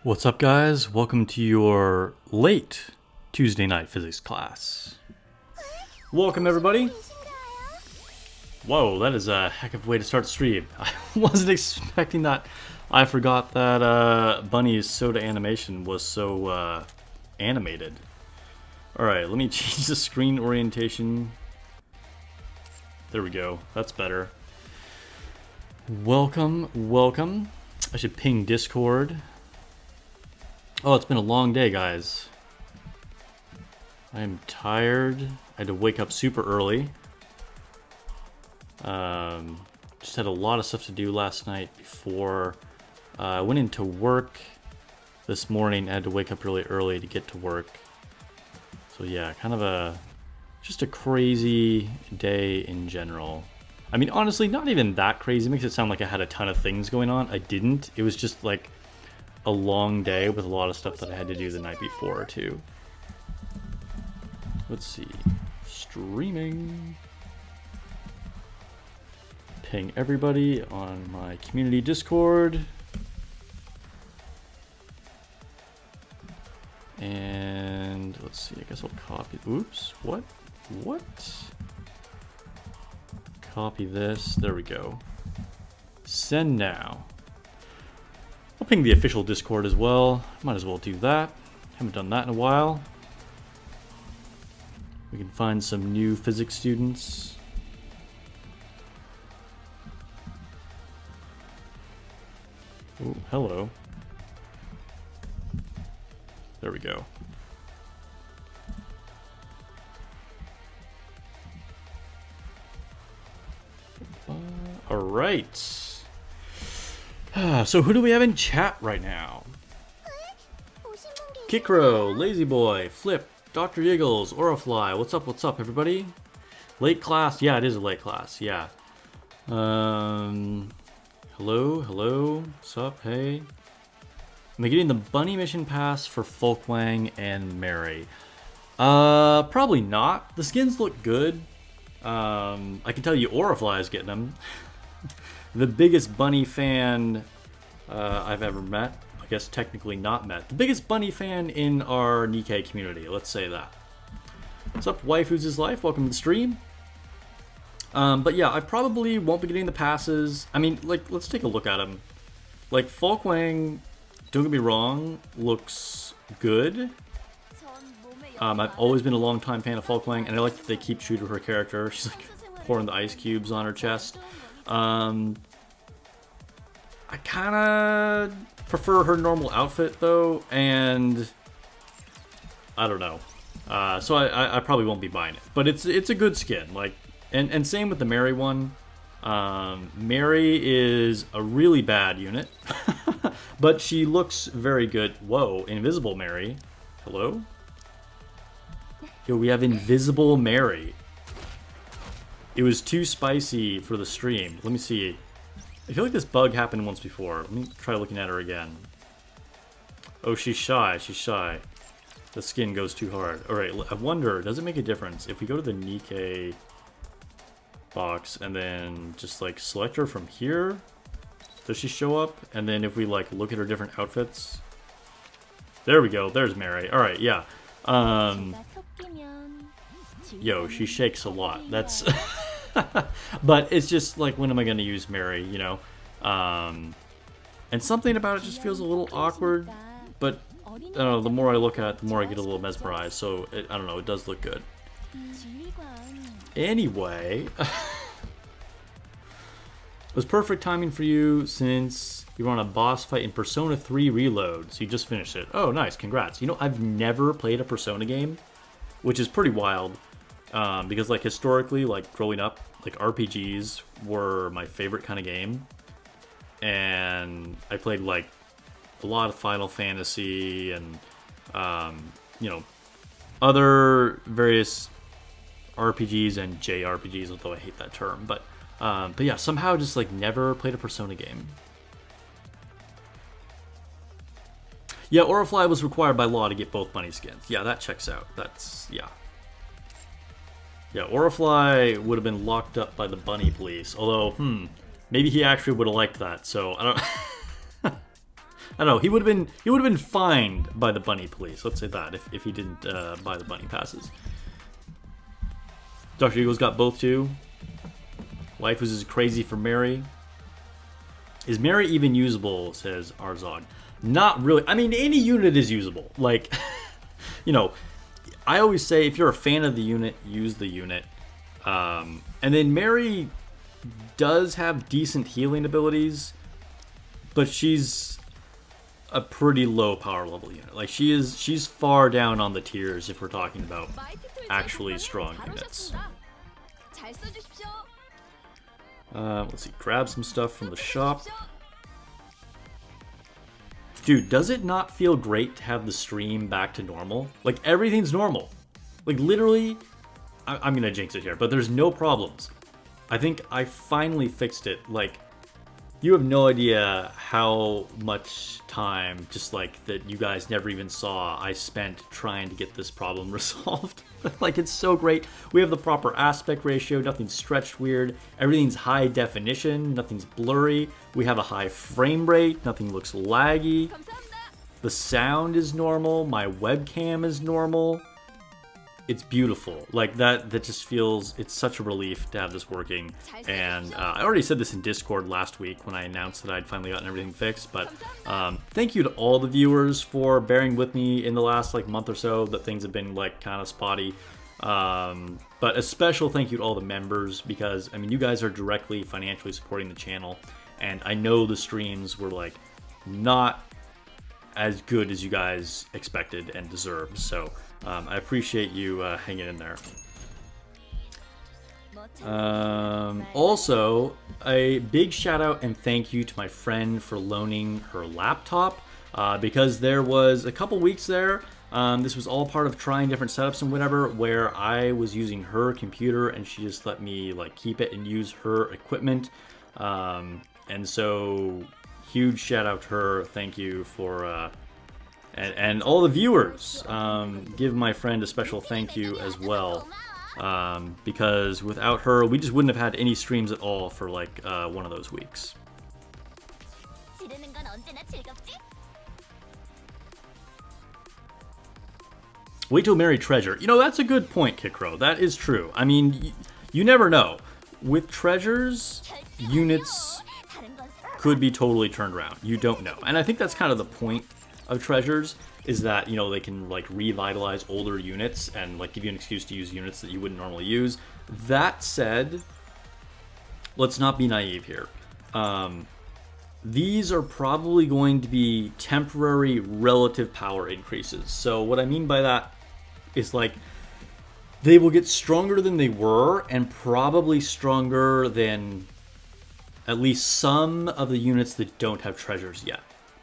What's up, guys? Welcome to your late Tuesday night physics class. Welcome, everybody. Whoa, that is a heck of a way to start the stream. I wasn't expecting that. I forgot that Bunny's soda animation was so animated. Alright, let me change the screen orientation. There we go. That's better. Welcome, welcome. I should ping Discord. Oh, it's been a long day, guys. I am tired. I had to wake up super early. Just had a lot of stuff to do last night before I went into work this morning. I had to wake up really early to get to work. So yeah, kind of just a crazy day in general. I mean, honestly, not even that crazy. It makes it sound like I had a ton of things going on. I didn't. It was just like a long day with a lot of stuff that I had to do the night before too. Let's see. Streaming. Ping everybody on my community Discord. And let's see, I guess I'll copy. Oops, what? Copy this. There we go. Send now. I'll ping the official Discord as well. Might as well do that. Haven't done that in a while. We can find some new physics students. Oh, hello. There we go. All right. So who do we have in chat right now? Kikro, Lazy Boy, Flip, Dr. Yiggles, Orafly. What's up, everybody? Late class? Yeah, it is a late class. Yeah. Hello. What's up? Hey. Am I getting the bunny mission pass for Folkwang and Mary? Probably not. The skins look good. I can tell you Orafly is getting them. The biggest bunny fan I've ever met. I guess technically not met. The biggest bunny fan in our Nikke community. Let's say that. What's up, Waifu's His Life? Welcome to the stream. But yeah, I probably won't be getting the passes. I mean, like, let's take a look at them. Like, Folkwang, don't get me wrong, looks good. I've always been a long time fan of Folkwang, and I like that they keep true to her character. She's like pouring the ice cubes on her chest. I kind of prefer her normal outfit though, and I don't know. So I probably won't be buying it, but it's a good skin. Like, and same with the Mary one. Mary is a really bad unit, but she looks very good. Whoa, Invisible Mary. Hello? Yo, we have Invisible Mary. It was too spicy for the stream. Let me see. I feel like this bug happened once before. Let me try looking at her again. Oh, she's shy. She's shy. The skin goes too hard. Alright, I wonder, does it make a difference if we go to the Nikke box and then just like select her from here? Does she show up? And then if we like look at her different outfits. There we go. There's Mary. Alright, yeah. Yo, she shakes a lot. That's... But it's just like, when am I going to use Mary, you know? And something about it just feels a little awkward. But, I don't know, the more I look at it, the more I get a little mesmerized. So, I don't know, it does look good. Anyway... It was perfect timing for you since you were on a boss fight in Persona 3 Reload. So you just finished it. Oh, nice. Congrats. You know, I've never played a Persona game, which is pretty wild. Because, like, historically, like, growing up, like, RPGs were my favorite kind of game. And I played, like, a lot of Final Fantasy and, you know, other various RPGs and JRPGs, although I hate that term. But yeah, somehow just, like, never played a Persona game. Yeah, Orafly was required by law to get both bunny skins. Yeah, that checks out. That's, yeah. Yeah, Orafly would have been locked up by the bunny police. Although, Maybe he actually would have liked that. So I don't. I don't know. He would have been fined by the bunny police. Let's say that if he didn't buy the bunny passes. Dr. Eagle's got both too. Life was as crazy for Mary. Is Mary even usable? Says Arzog. Not really. I mean, any unit is usable. Like, you know, I always say if you're a fan of the unit, use the unit. And then Mary does have decent healing abilities, but she's a pretty low power level unit. Like she's far down on the tiers if we're talking about actually strong units. Let's see, grab some stuff from the shop. Dude, does it not feel great to have the stream back to normal? Like everything's normal. Like literally, I'm gonna jinx it here, but there's no problems. I think I finally fixed it. Like, you have no idea how much time, just like that you guys never even saw, I spent trying to get this problem resolved. Like, it's so great. We have the proper aspect ratio, nothing's stretched weird, everything's high definition, nothing's blurry, we have a high frame rate, nothing looks laggy, the sound is normal, my webcam is normal. It's beautiful. Like that just feels, it's such a relief to have this working. And I already said this in Discord last week when I announced that I'd finally gotten everything fixed, but thank you to all the viewers for bearing with me in the last like month or so that things have been like kind of spotty. But a special thank you to all the members, because I mean, you guys are directly financially supporting the channel, and I know the streams were like not as good as you guys expected and deserved. So I appreciate you hanging in there. Also, a big shout out and thank you to my friend for loaning her laptop, because there was a couple weeks there, this was all part of trying different setups and whatever, where I was using her computer and she just let me like keep it and use her equipment. And so huge shout out to her. Thank you for and all the viewers, give my friend a special thank you as well, because without her, we just wouldn't have had any streams at all for like one of those weeks. Wait till Mary Treasure. You know, that's a good point, Kikro. That is true. I mean, you never know. With treasures, units could be totally turned around. You don't know. And I think that's kind of the point of treasures, is that, you know, they can like revitalize older units and like give you an excuse to use units that you wouldn't normally use. That said, let's not be naive here. These are probably going to be temporary relative power increases. So what I mean by that is like they will get stronger than they were, and probably stronger than at least some of the units that don't have treasures yet.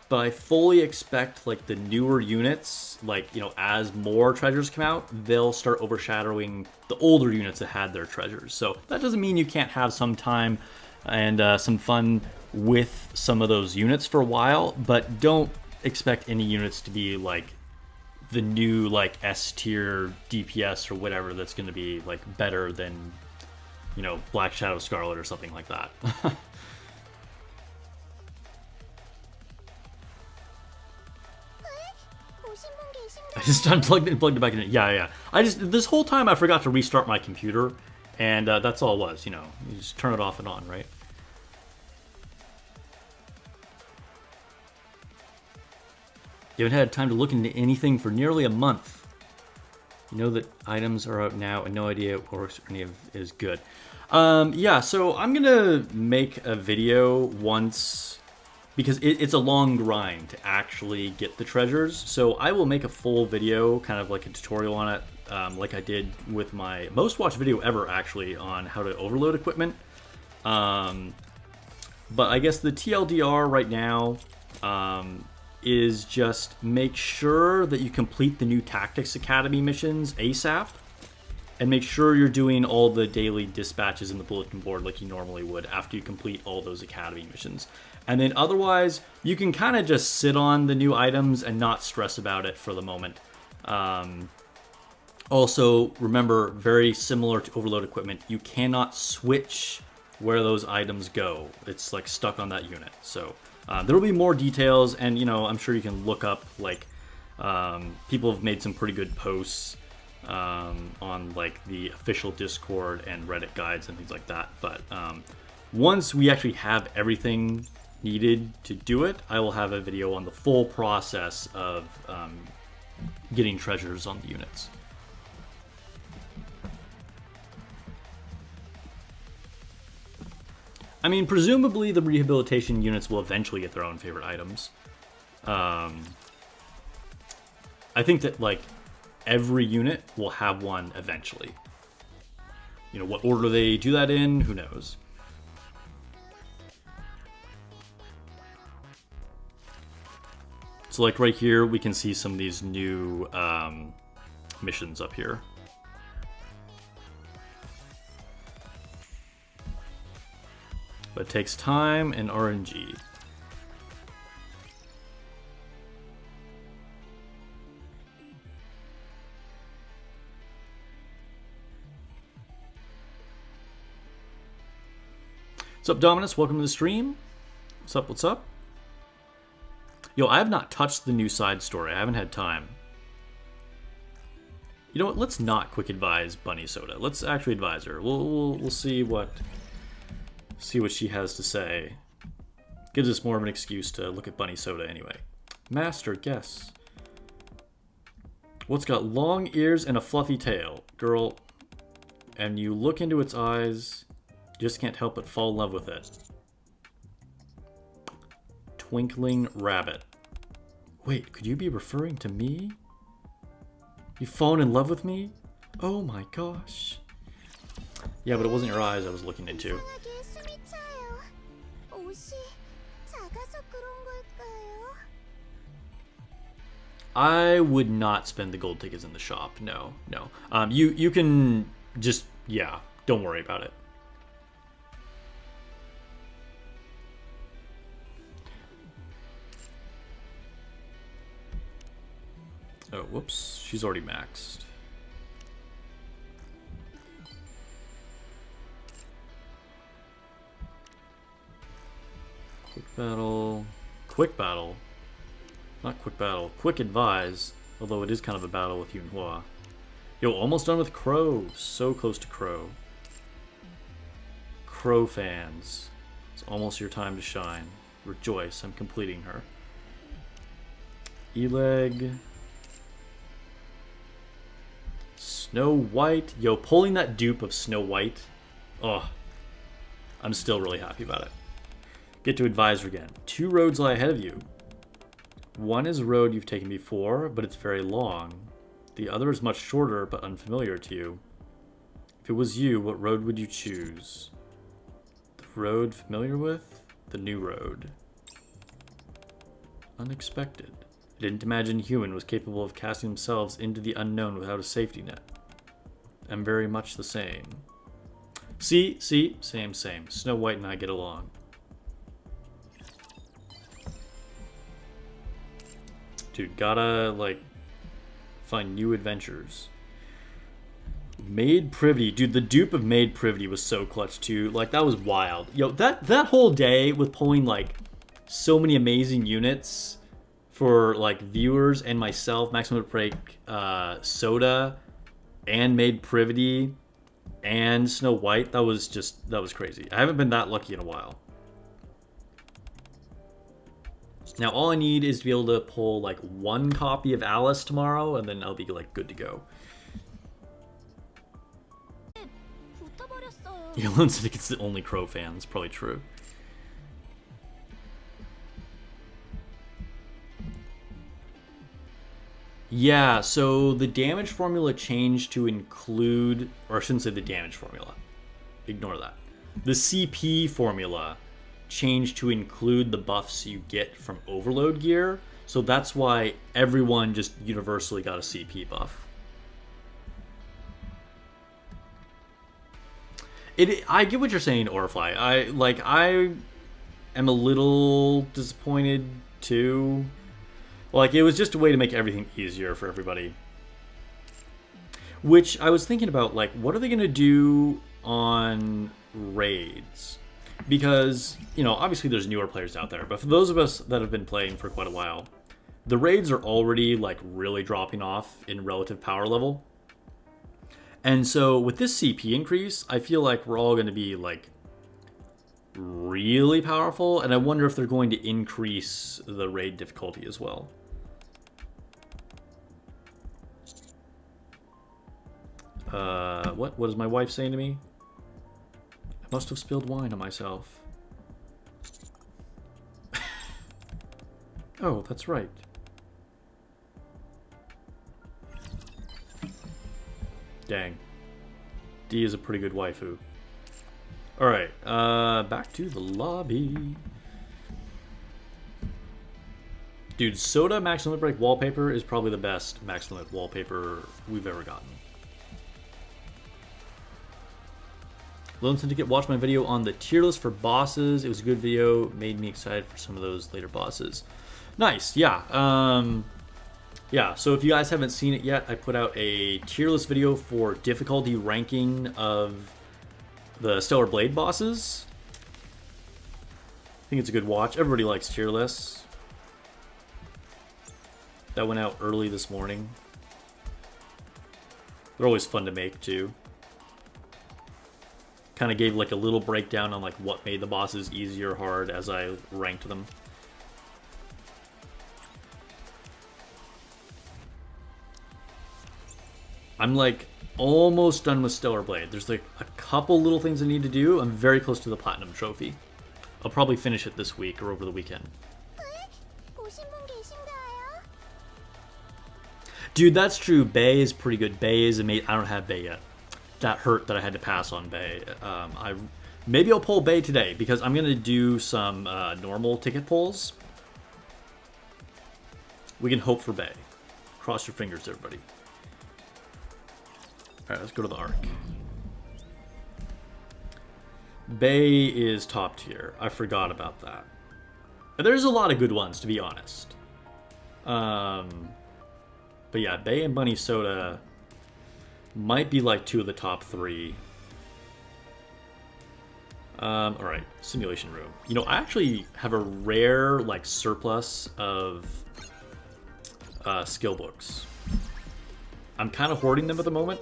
But I fully expect like the newer units, like, you know, as more treasures come out, they'll start overshadowing the older units that had their treasures. So that doesn't mean you can't have some time and some fun with some of those units for a while, but don't expect any units to be like the new like S tier DPS or whatever that's going to be like better than, you know, Black Shadow Scarlet or something like that. I just unplugged it and plugged it back in. Yeah. This whole time I forgot to restart my computer, and that's all it was, you know. You just turn it off and on, right? You haven't had time to look into anything for nearly a month. You know that items are out now and no idea what works or any of it is good. Yeah, so I'm gonna make a video once, because it's a long grind to actually get the treasures. So I will make a full video, kind of like a tutorial on it, like I did with my most watched video ever, actually, on how to overload equipment. But I guess the TLDR right now is just make sure that you complete the new Tactics Academy missions ASAP, and make sure you're doing all the daily dispatches in the bulletin board like you normally would after you complete all those Academy missions. And then otherwise, you can kind of just sit on the new items and not stress about it for the moment. Also, remember, very similar to overload equipment, you cannot switch where those items go. It's like stuck on that unit. So there will be more details, and you know, I'm sure you can look up like people have made some pretty good posts on like the official Discord and Reddit guides and things like that. But once we actually have everything needed to do it, I will have a video on the full process of getting treasures on the units. I mean, presumably the rehabilitation units will eventually get their own favorite items. I think that, like, every unit will have one eventually. You know, what order they do that in, who knows. So, like, right here, we can see some of these new missions up here. But it takes time and RNG. What's up, Dominus? Welcome to the stream. What's up, what's up? Yo, I have not touched the new side story. I haven't had time. You know what? Let's not quick advise Bunny Soda. Let's actually advise her. We'll see what she has to say. Gives us more of an excuse to look at Bunny Soda anyway. Master, guess. What's got long ears and a fluffy tail? Girl, and you look into its eyes, you just can't help but fall in love with it. Twinkling rabbit. Wait, could you be referring to me? You've fallen in love with me? Oh my gosh. Yeah, but it wasn't your eyes I was looking into. I would not spend the gold tickets in the shop. No, no. You can just, yeah, don't worry about it. Oh, whoops. She's already maxed. Quick battle. Quick battle. Not quick battle. Quick advise. Although it is kind of a battle with Yunhua. Yo, almost done with Crow. So close to Crow. Crow fans. It's almost your time to shine. Rejoice, I'm completing her. Eleg. Snow White. Yo, pulling that dupe of Snow White. Oh, I'm still really happy about it. Get to advisor again. 2 roads lie ahead of you. One is a road you've taken before, but it's very long. The other is much shorter, but unfamiliar to you. If it was you, what road would you choose? The road familiar with? The new road. Unexpected. I didn't imagine a human was capable of casting themselves into the unknown without a safety net. I'm very much the same. See? Same. Snow White and I get along. Dude, gotta, like, find new adventures. Maid Privity. Dude, the dupe of Maid Privity was so clutch, too. Like, that was wild. Yo, that whole day with pulling, like, so many amazing units for, like, viewers and myself, Maximum Break, Soda, and Maid Privity, and Snow White, that was crazy. I haven't been that lucky in a while. Now all I need is to be able to pull like 1 copy of Alice tomorrow, and then I'll be like good to go. Elon said it's the only Crow fan. That's probably true. Yeah, so the damage formula changed to include, or I shouldn't say the damage formula. Ignore that. The CP formula changed to include the buffs you get from overload gear, so that's why everyone just universally got a CP buff. I get what you're saying, Orify. I am a little disappointed too. Like, it was just a way to make everything easier for everybody. Which I was thinking about, like, what are they gonna do on raids. Because, you know, obviously there's newer players out there, but for those of us that have been playing for quite a while, the raids are already, like, really dropping off in relative power level. And so with this CP increase, I feel like we're all going to be, like, really powerful, and I wonder if they're going to increase the raid difficulty as well. What is my wife saying to me? I must have spilled wine on myself. Oh, that's right. Dang. D is a pretty good waifu. Alright, back to the lobby. Dude, Soda Max Limit Break wallpaper is probably the best Max Limit wallpaper we've ever gotten. Lone Syndicate watched my video on the tier list for bosses. It was a good video, made me excited for some of those later bosses. Nice, yeah. Yeah, so if you guys haven't seen it yet, I put out a tier list video for difficulty ranking of the Stellar Blade bosses. I think it's a good watch. Everybody likes tier lists. That went out early this morning. They're always fun to make too. Kind of gave like a little breakdown on like what made the bosses easy or hard as I ranked them. I'm like almost done with Stellar Blade. There's like a couple little things I need to do. I'm very close to the Platinum Trophy. I'll probably finish it this week or over the weekend. Dude, that's true. Bay is pretty good. Bay is amazing. I don't have Bay yet. That hurt that I had to pass on Bay. Maybe I'll pull Bay today because I'm going to do some normal ticket pulls. We can hope for Bay. Cross your fingers, everybody. Alright, let's go to the Arc. Bay is top tier. I forgot about that. There's a lot of good ones, to be honest. But yeah, Bay and Bunny Soda might be like two of the top three. Alright, Simulation Room. You know, I actually have a rare, like, surplus of skill books. I'm kind of hoarding them at the moment.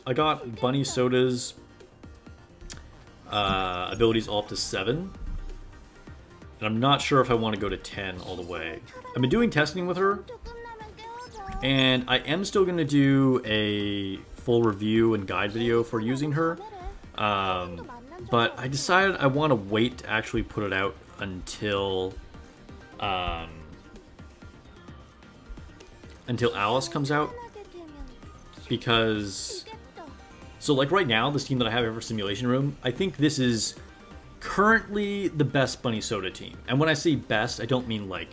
I got Bunny Soda's abilities all up to 7. And I'm not sure if I want to go to 10 all the way. I've been doing testing with her. And I am still going to do a full review and guide video for using her. But I decided I want to wait to actually put it out until Alice comes out. Because, so like right now, this team that I have for Simulation Room, I think this is currently the best Bunny Soda team. And when I say best, I don't mean like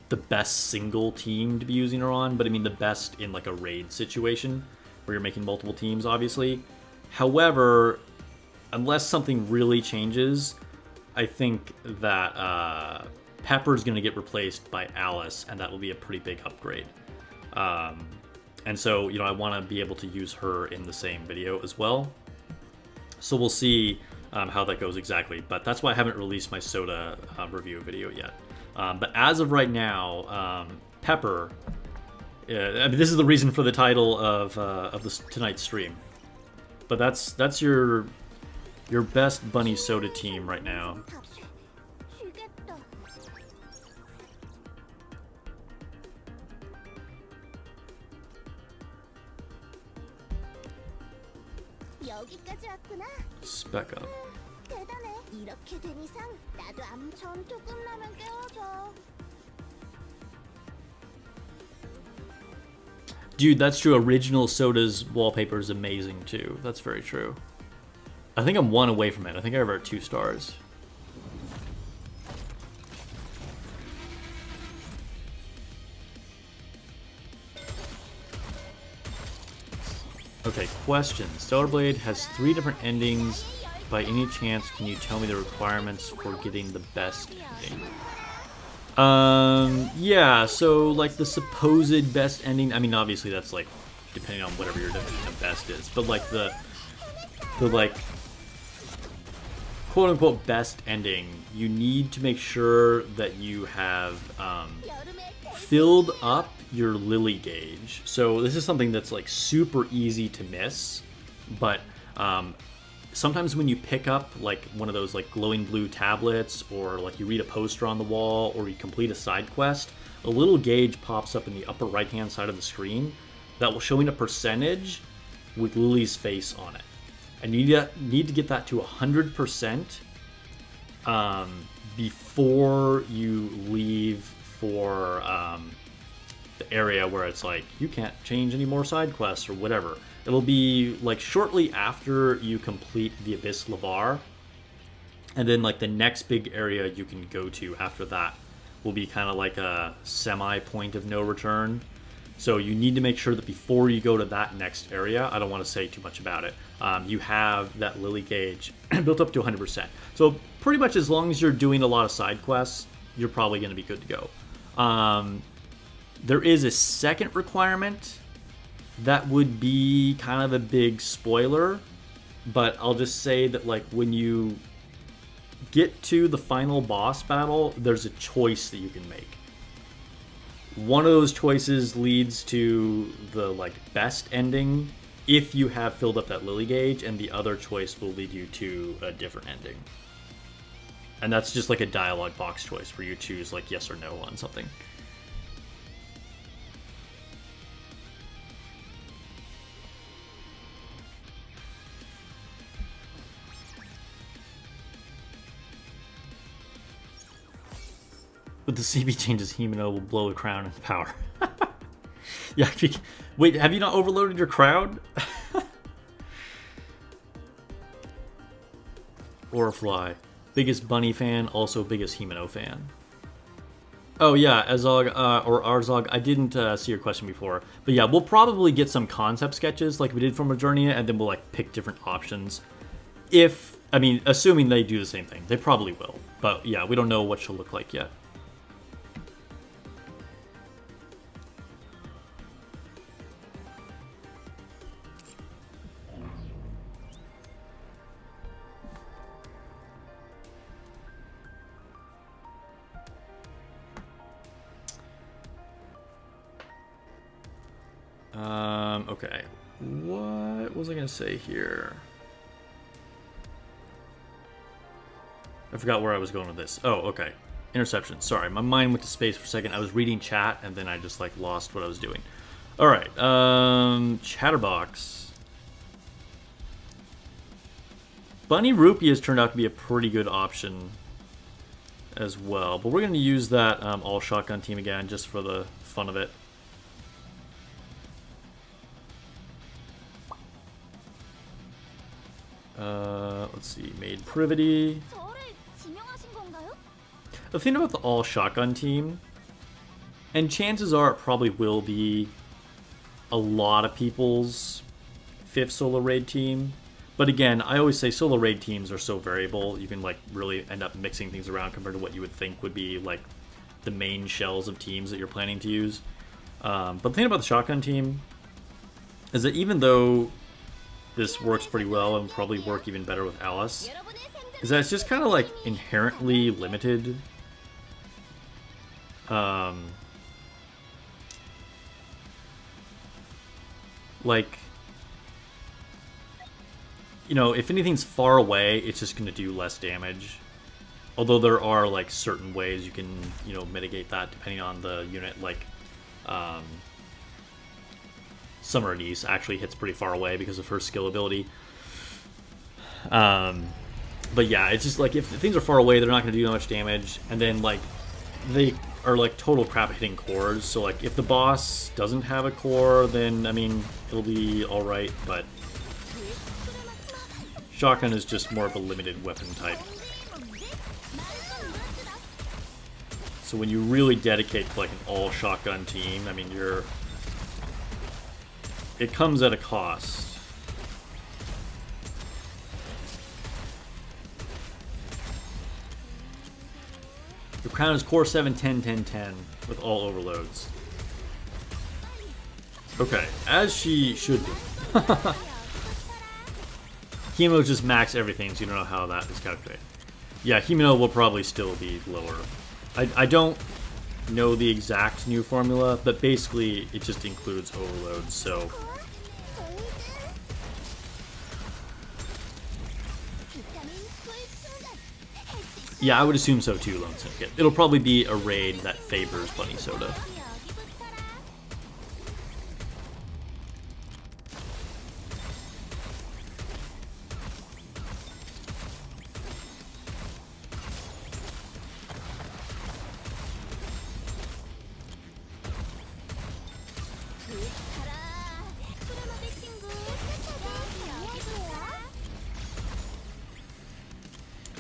the best single team to be using her on, but I mean the best in like a raid situation where you're making multiple teams, obviously. However, unless something really changes, I think that Pepper's going to get replaced by Alice, and that will be a pretty big upgrade. And so, you know, I want to be able to use her in the same video as well. So we'll see how that goes exactly. But that's why I haven't released my Soda review video yet. But as of right now, Pepper, I mean, this is the reason for the title of tonight's stream. But that's your best Bunny Soda team right now. Spec up. Dude, that's true. Original Soda's wallpaper is amazing too. That's very true. I think I'm 1 away from it. I think I have her at 2 stars. Okay, question. Stellar Blade has 3 different endings. By any chance, can you tell me the requirements for getting the best ending? Yeah, so like the supposed best ending, I mean obviously that's like depending on whatever your definition of best is, but like the the like quote unquote best ending, you need to make sure that you have filled up your lily gauge. So this is something that's like super easy to miss, but sometimes when you pick up like one of those like glowing blue tablets, or like you read a poster on the wall, or you complete a side quest, a little gauge pops up in the upper right hand side of the screen that will showing a percentage with Lily's face on it. And you need to get that to 100% before you leave for the area where it's like you can't change any more side quests or whatever. It'll be like shortly after you complete the Abyss Lavar, and then like the next big area you can go to after that will be kind of like a semi point of no return. So you need to make sure that before you go to that next area, I don't want to say too much about it, you have that lily gauge built up to 100%. So pretty much as long as you're doing a lot of side quests, you're probably going to be good to go. There is a second requirement that would be kind of a big spoiler, but I'll just say that like when you get to the final boss battle, there's a choice that you can make. One of those choices leads to the like best ending if you have filled up that lily gauge, and the other choice will lead you to a different ending. And that's just like a dialogue box choice where you choose like yes or no on something. With the CB changes, Himeno will blow a crown into power. Yeah, wait, have you not overloaded your crowd? Orafly, biggest Bunny fan, also biggest Himeno fan. Oh yeah, Azog, or Arzog, I didn't see your question before. But yeah, we'll probably get some concept sketches like we did from Eternia, and then we'll like pick different options. Assuming they do the same thing. They probably will. But yeah, we don't know what she'll look like yet. Okay, what was I gonna say here? I forgot where I was going with this. Oh, okay. Interception. Sorry, my mind went to space for a second. I was reading chat and then I just like lost what I was doing. All right, Chatterbox. Bunny Rupee has turned out to be a pretty good option as well, but we're gonna use that all shotgun team again just for the fun of it. Let's see, Maid Privity. The thing about the all shotgun team, and chances are it probably will be a lot of people's 5th solo raid team, but again, I always say solo raid teams are so variable, you can like really end up mixing things around compared to what you would think would be like the main shells of teams that you're planning to use. But the thing about the shotgun team is that even though this works pretty well and probably work even better with Alice, is that it's just kind of like inherently limited. Like, you know, if anything's far away, it's just going to do less damage. Although there are like certain ways you can, you know, mitigate that depending on the unit. Like, Summer Anise actually hits pretty far away because of her skill ability. But yeah, it's just like if things are far away, they're not going to do that much damage. And then like they are like total crap at hitting cores. So like if the boss doesn't have a core, then I mean it'll be all right. But shotgun is just more of a limited weapon type. So when you really dedicate to like an all shotgun team, I mean it comes at a cost. The crown is core 7, 10, 10, 10 with all overloads. Okay, as she should be. Himeno just max everything, so you don't know how that is calculated. Yeah, Himeno will probably still be lower. I don't know the exact new formula, but basically it just includes overloads, so... Yeah, I would assume so too, Lone Syndicate. It'll probably be a raid that favors Bunny Soda.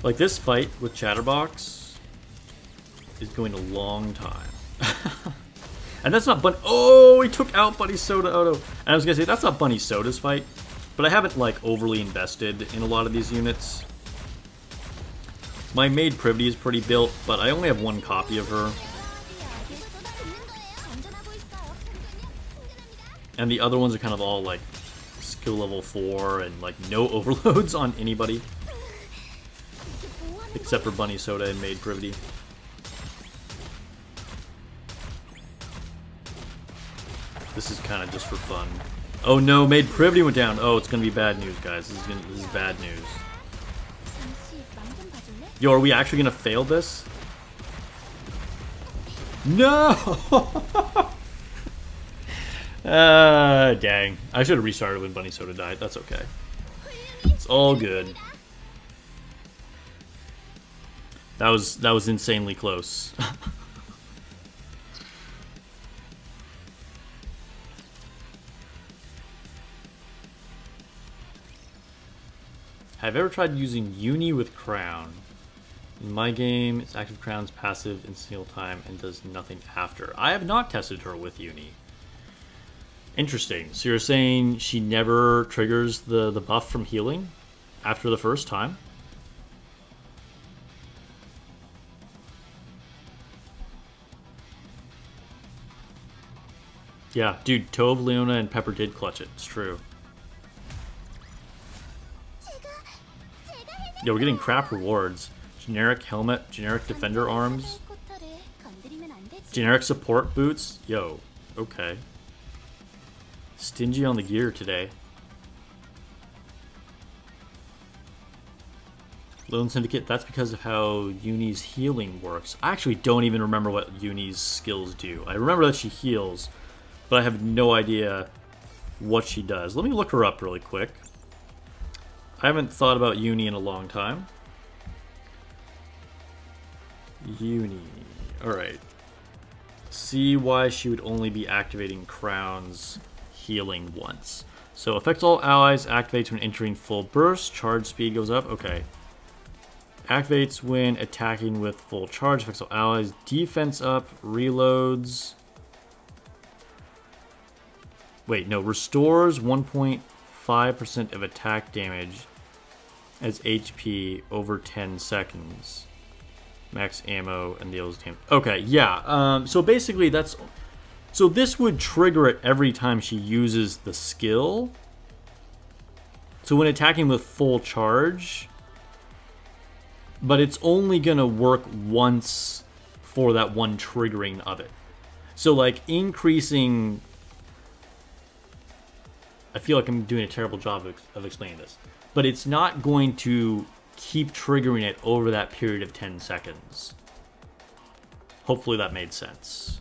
Like, this fight with Chatterbox is going a long time. And that's not Bunny... Oh, he took out Bunny Soda Auto. And I was going to say, that's not Bunny Soda's fight. But I haven't, like, overly invested in a lot of these units. My maid Privity is pretty built, but I only have one copy of her. And the other ones are kind of all, like, skill level 4 and, like, no overloads on anybody. Except for Bunny Soda and Maid Privity. This is kind of just for fun. Oh no, Maid Privity went down. Oh, it's gonna be bad news, guys. This is bad news. Yo, are we actually gonna fail this? No! Dang. I should have restarted when Bunny Soda died. That's okay. It's all good. That was insanely close. Have you ever tried using Uni with Crown? In my game, its active Crown's passive in single time and does nothing after. I have not tested her with Uni. Interesting. So you're saying she never triggers the buff from healing after the first time? Yeah, dude, Tove, Leona, and Pepper did clutch it. It's true. Yo, we're getting crap rewards. Generic helmet, generic defender arms, generic support boots. Yo, okay. Stingy on the gear today. Lone Syndicate, that's because of how Uni's healing works. I actually don't even remember what Uni's skills do. I remember that she heals, but I have no idea what she does. Let me look her up really quick. I haven't thought about Uni in a long time. Uni. Alright. See why she would only be activating Crown's healing once. So affects all allies, activates when entering full burst, charge speed goes up. Okay. Activates when attacking with full charge, affects all allies, defense up, reloads. Wait, no, restores 1.5% of attack damage as HP over 10 seconds. Max ammo and deals damage. Okay, yeah. So basically that's... So this would trigger it every time she uses the skill. So when attacking with full charge... But it's only gonna work once for that one triggering of it. So like increasing... I feel like I'm doing a terrible job of explaining this. But it's not going to keep triggering it over that period of 10 seconds. Hopefully that made sense.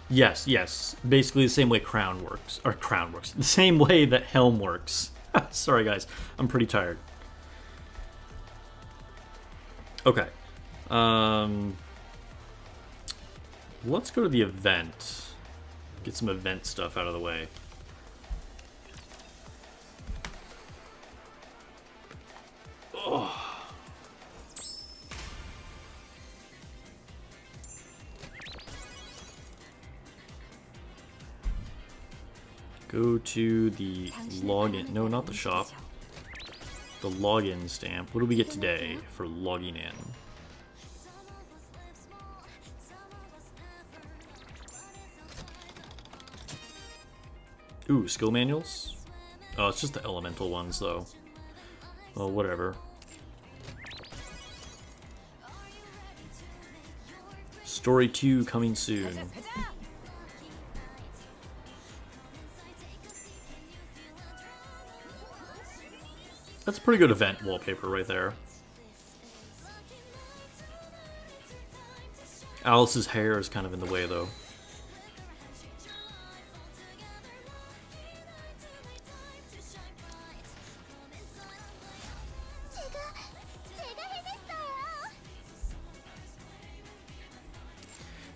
Yes, yes. Basically the same way Crown works. Or Crown works. The same way that Helm works. Sorry guys, I'm pretty tired. Okay. Let's go to the event. Get some event stuff out of the way. Oh. Go to the login. No, not the shop. the login stamp. What do we get today for logging in? Ooh, skill manuals? Oh, it's just the elemental ones, though. Well, whatever. Story 2 coming soon. That's a pretty good event wallpaper right there. Alice's hair is kind of in the way, though.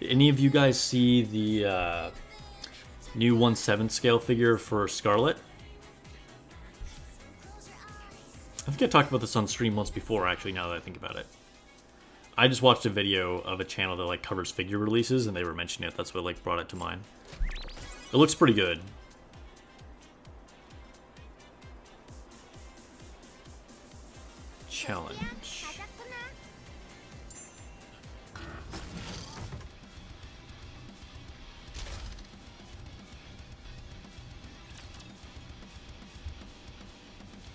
Any of you guys see the new 1/7 scale figure for Scarlet? I think I talked about this on stream once before, actually, now that I think about it. I just watched a video of a channel that like covers figure releases, and they were mentioning it. That's what like brought it to mind. It looks pretty good. Challenge.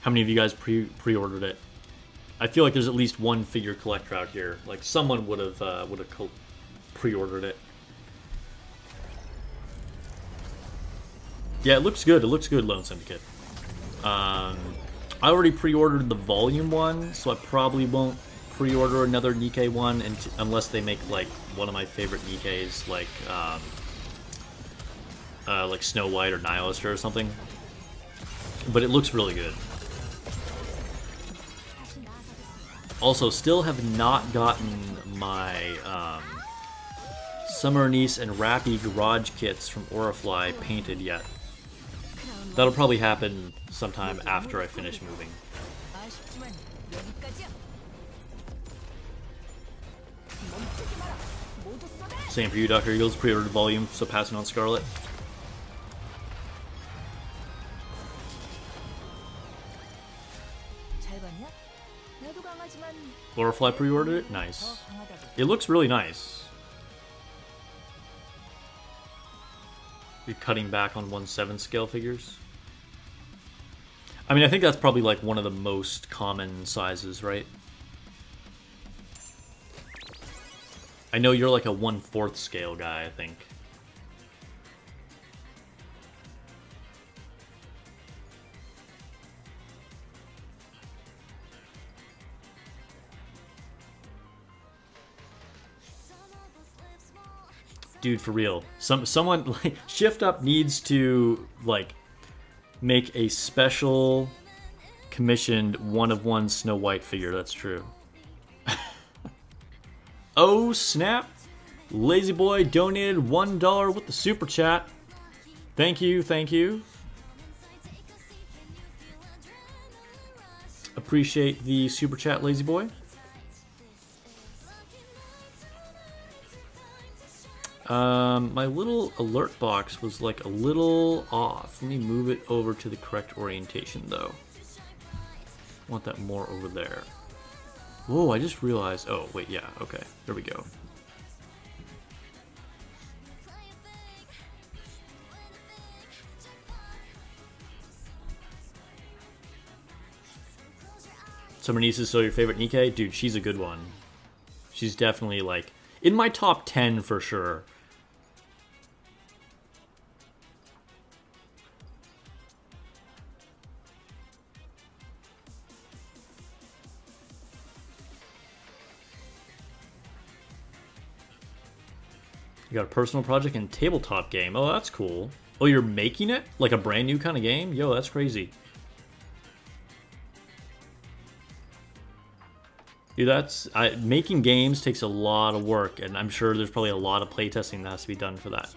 How many of you guys pre-ordered it? I feel like there's at least one figure collector out here. Like someone would have pre-ordered it. Yeah, it looks good. It looks good, Lone Syndicate. I already pre-ordered the volume one, so I probably won't pre-order another Nikke one unless they make like one of my favorite Nikkes, like Snow White or Nihilist or something. But it looks really good. Also, still have not gotten my Summer Anise and Rappy garage kits from Orifly painted yet. That'll probably happen sometime after I finish moving. Same for you, Dr. Eagles. Pre-ordered volume, so passing on Scarlet. Orifly pre-ordered it? Nice. It looks really nice. You're cutting back on 1/7 scale figures. I mean, I think that's probably like one of the most common sizes, right? I know you're like a 1/4 scale guy, I think. Dude, for real. Someone like Shift Up needs to like make a special commissioned 1/1 Snow White figure. That's true. Oh snap! Lazy Boy donated $1 with the super chat. Thank you, thank you. Appreciate the super chat, Lazy Boy. My little alert box was like a little off. Let me move it over to the correct orientation though. I want that more over there. Whoa, I just realized. Oh, wait, yeah, okay. There we go. Summer Niece is still your favorite Nikke? Dude, she's a good one. She's definitely like in my top 10 for sure. You got a personal project and tabletop game. Oh, that's cool. Oh, you're making it? Like a brand new kind of game? Yo, that's crazy. Dude, making games takes a lot of work, and I'm sure there's probably a lot of playtesting that has to be done for that.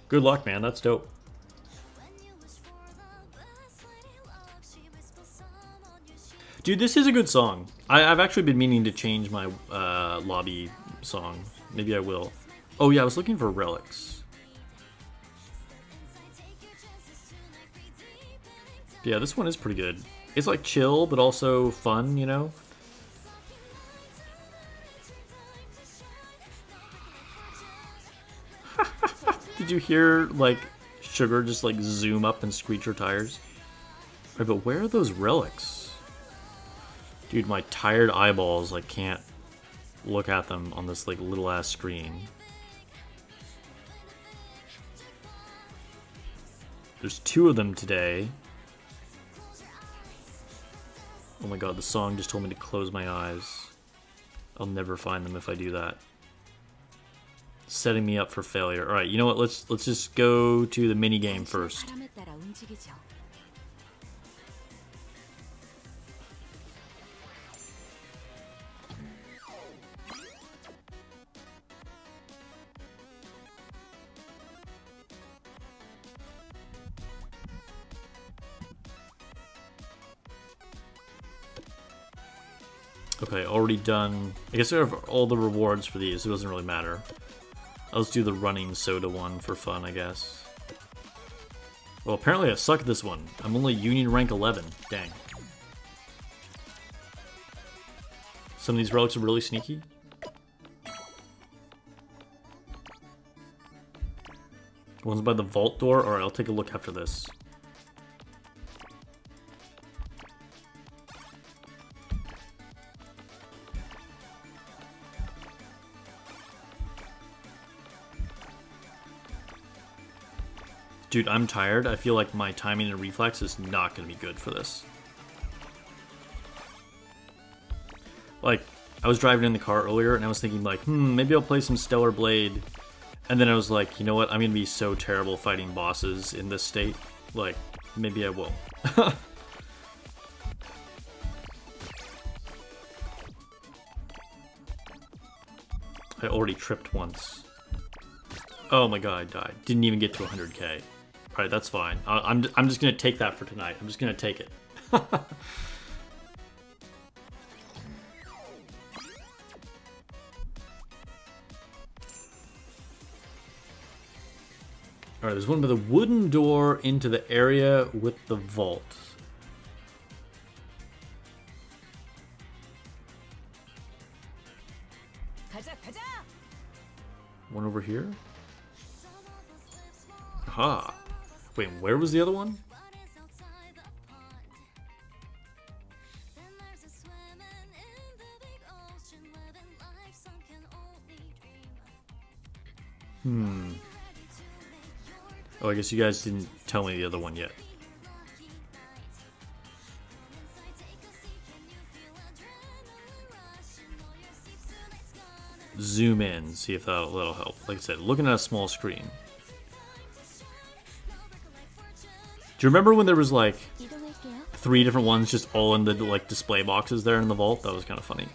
Good luck, man. That's dope. Dude, this is a good song. I've actually been meaning to change my lobby song. Maybe I will. Oh yeah, I was looking for relics. Yeah, this one is pretty good. it's like chill, but also fun, you know? Did you hear, like, Sugar just, like, zoom up and screech her tires? Right, but where are those relics? Dude, my tired eyeballs, like, can't look at them on this, like, little-ass screen. There's 2 of them today. Oh my god, the song just told me to close my eyes. I'll never find them if I do that. Setting me up for failure. Alright, you know what? Let's just go to the mini game first. Okay, already done. I guess I have all the rewards for these. It doesn't really matter. I'll just do the running soda one for fun, I guess. Well, apparently I suck at this one. I'm only Union rank 11. Dang. Some of these relics are really sneaky. One's by the vault door. Alright, I'll take a look after this. Dude, I'm tired. I feel like my timing and reflex is not going to be good for this. Like, I was driving in the car earlier and I was thinking like, maybe I'll play some Stellar Blade. And then I was like, you know what? I'm going to be so terrible fighting bosses in this state. Like, maybe I will. I already tripped once. Oh my god, I died. Didn't even get to 100k. Alright, that's fine. I'm just gonna take that for tonight. I'm just gonna take it. Alright, there's one with a wooden door into the area with the vault. One over here? Aha. Wait, where was the other one? Oh, I guess you guys didn't tell me the other one yet. Zoom in, see if that'll help. Like I said, looking at a small screen. Do you remember when there was like 3 different ones just all in the like display boxes there in the vault? That was kind of funny.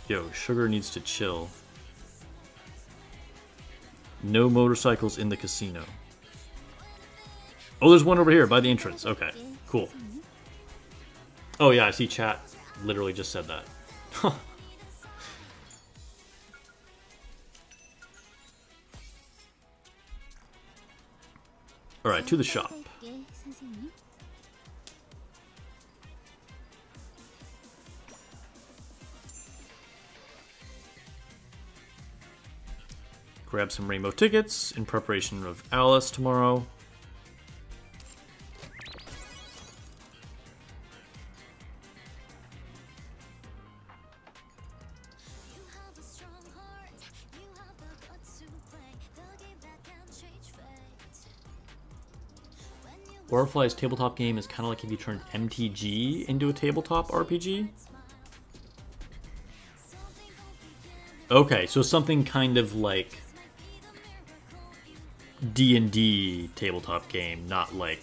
Yo, Sugar needs to chill. No motorcycles in the casino. Oh, there's one over here by the entrance. Okay, cool. Oh yeah, I see chat literally just said that. Alright, to the shop. Grab some rainbow tickets in preparation of Alice tomorrow. Warfly's tabletop game is kind of like if you turned MTG into a tabletop RPG. Okay, so something kind of like D&D tabletop game, not like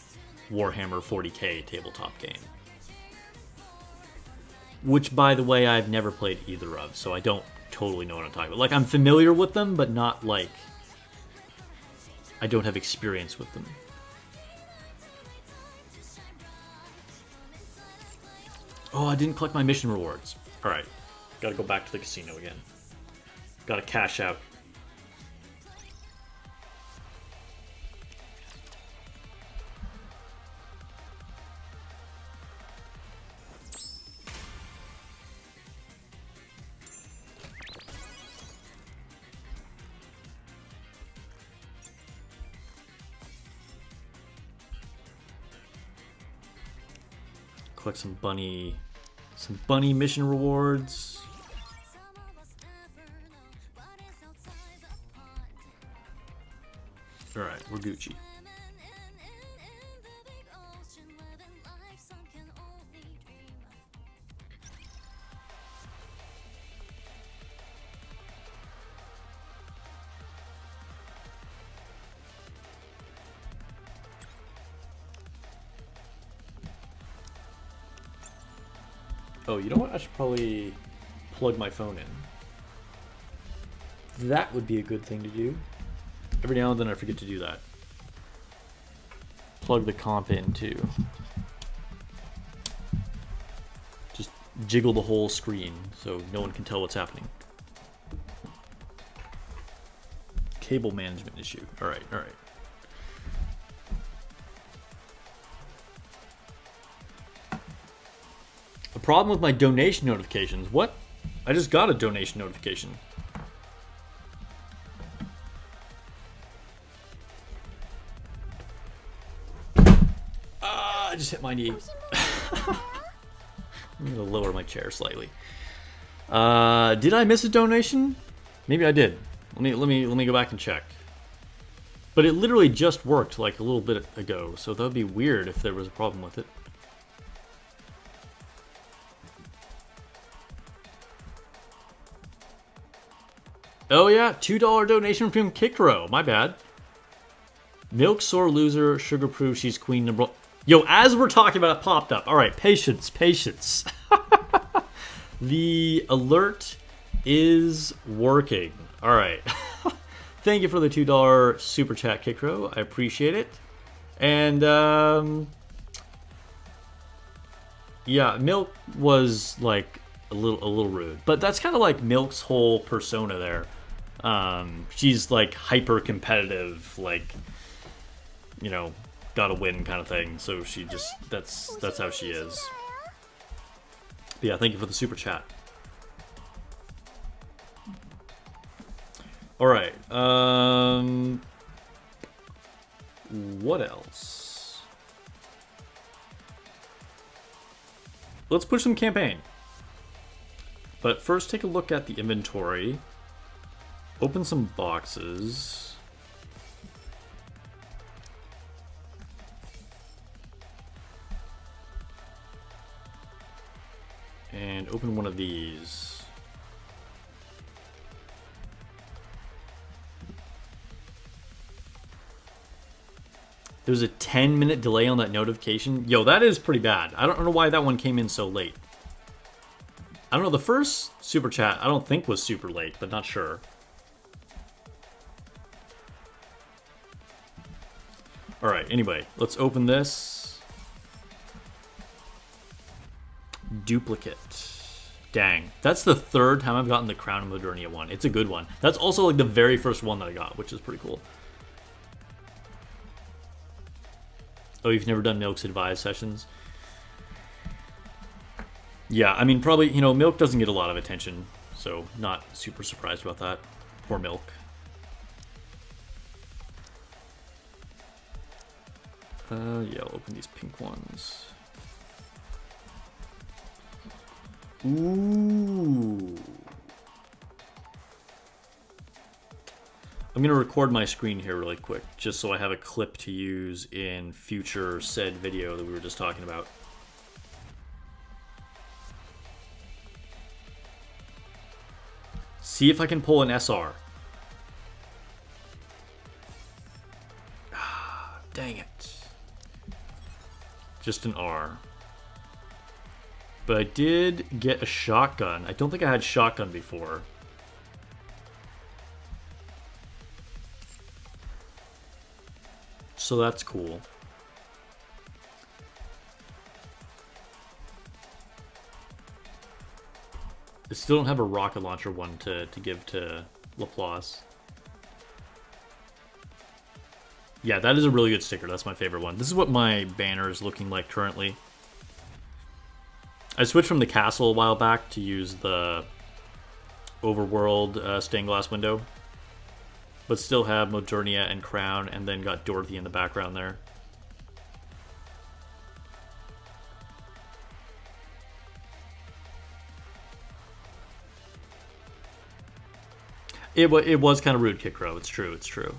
Warhammer 40k tabletop game. Which, by the way, I've never played either of, so I don't totally know what I'm talking about. Like, I'm familiar with them, but not like I don't have experience with them. Oh, I didn't collect my mission rewards. Alright, gotta go back to the casino again. Gotta cash out. Collect some bunny mission rewards. All right, we're Gucci. Oh, you know what? I should probably plug my phone in. That would be a good thing to do. Every now and then I forget to do that. Plug the comp in too. Just jiggle the whole screen so no one can tell what's happening. Cable management issue. Alright, alright. The problem with my donation notifications. What? I just got a donation notification. I just hit my knee. I'm gonna lower my chair slightly. Did I miss a donation? Maybe I did. Let me go back and check. But it literally just worked like a little bit ago, so that would be weird if there was a problem with it. Oh yeah, $2 donation from Kikro. My bad. Milk sore loser, sugar proof. She's queen number. Yo, as we're talking about it, popped up. All right, patience, patience. The alert is working. All right. Thank you for the $2 super chat, Kikro. I appreciate it. And yeah, Milk was like a little rude, but that's kind of like Milk's whole persona there. She's like hyper competitive, like, you know, gotta win kind of thing. So she just that's how she is. But yeah, thank you for the super chat. All right. What else? Let's push some campaign. But first, take a look at the inventory. Open some boxes. And open one of these. There's a 10-minute delay on that notification. Yo, that is pretty bad. I don't know why that one came in so late. I don't know, the first super chat I don't think was super late, but not sure. Alright, anyway, let's open this. Duplicate. Dang. That's the third time I've gotten the Crown of Modernia one. It's a good one. That's also like the very first one that I got, which is pretty cool. Oh, you've never done Milk's advised sessions? Yeah, I mean, probably, you know, Milk doesn't get a lot of attention, so not super surprised about that. Poor Milk. Yeah, I'll open these pink ones. Ooh. I'm going to record my screen here really quick, just so I have a clip to use in future said video that we were just talking about. See if I can pull an SR. Dang it. Just an R. But I did get a shotgun. I don't think I had shotgun before. So that's cool. I still don't have a rocket launcher one to give to Laplace. Yeah, that is a really good sticker. That's my favorite one. This is what my banner is looking like currently. I switched from the castle a while back to use the overworld stained glass window. But still have Modernia and Crown, and then got Dorothy in the background there. It was kind of rude, Kikro. It's true. It's true.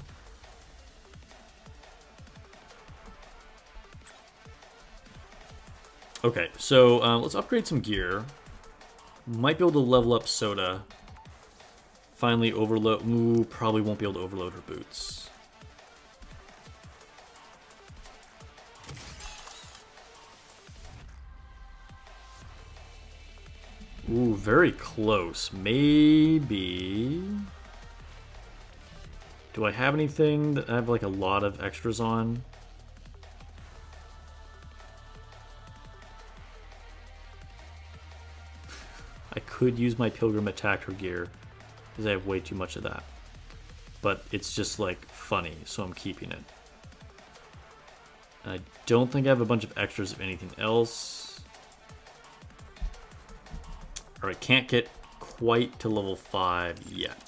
Okay, so let's upgrade some gear. Might be able to level up Soda. Finally overload. Ooh, probably won't be able to overload her boots. Ooh, very close. Maybe. Do I have anything that I have like a lot of extras on? I could use my Pilgrim Attacker gear because I have way too much of that. But it's just like funny, so I'm keeping it. I don't think I have a bunch of extras of anything else. Alright, can't get quite to level 5 yet.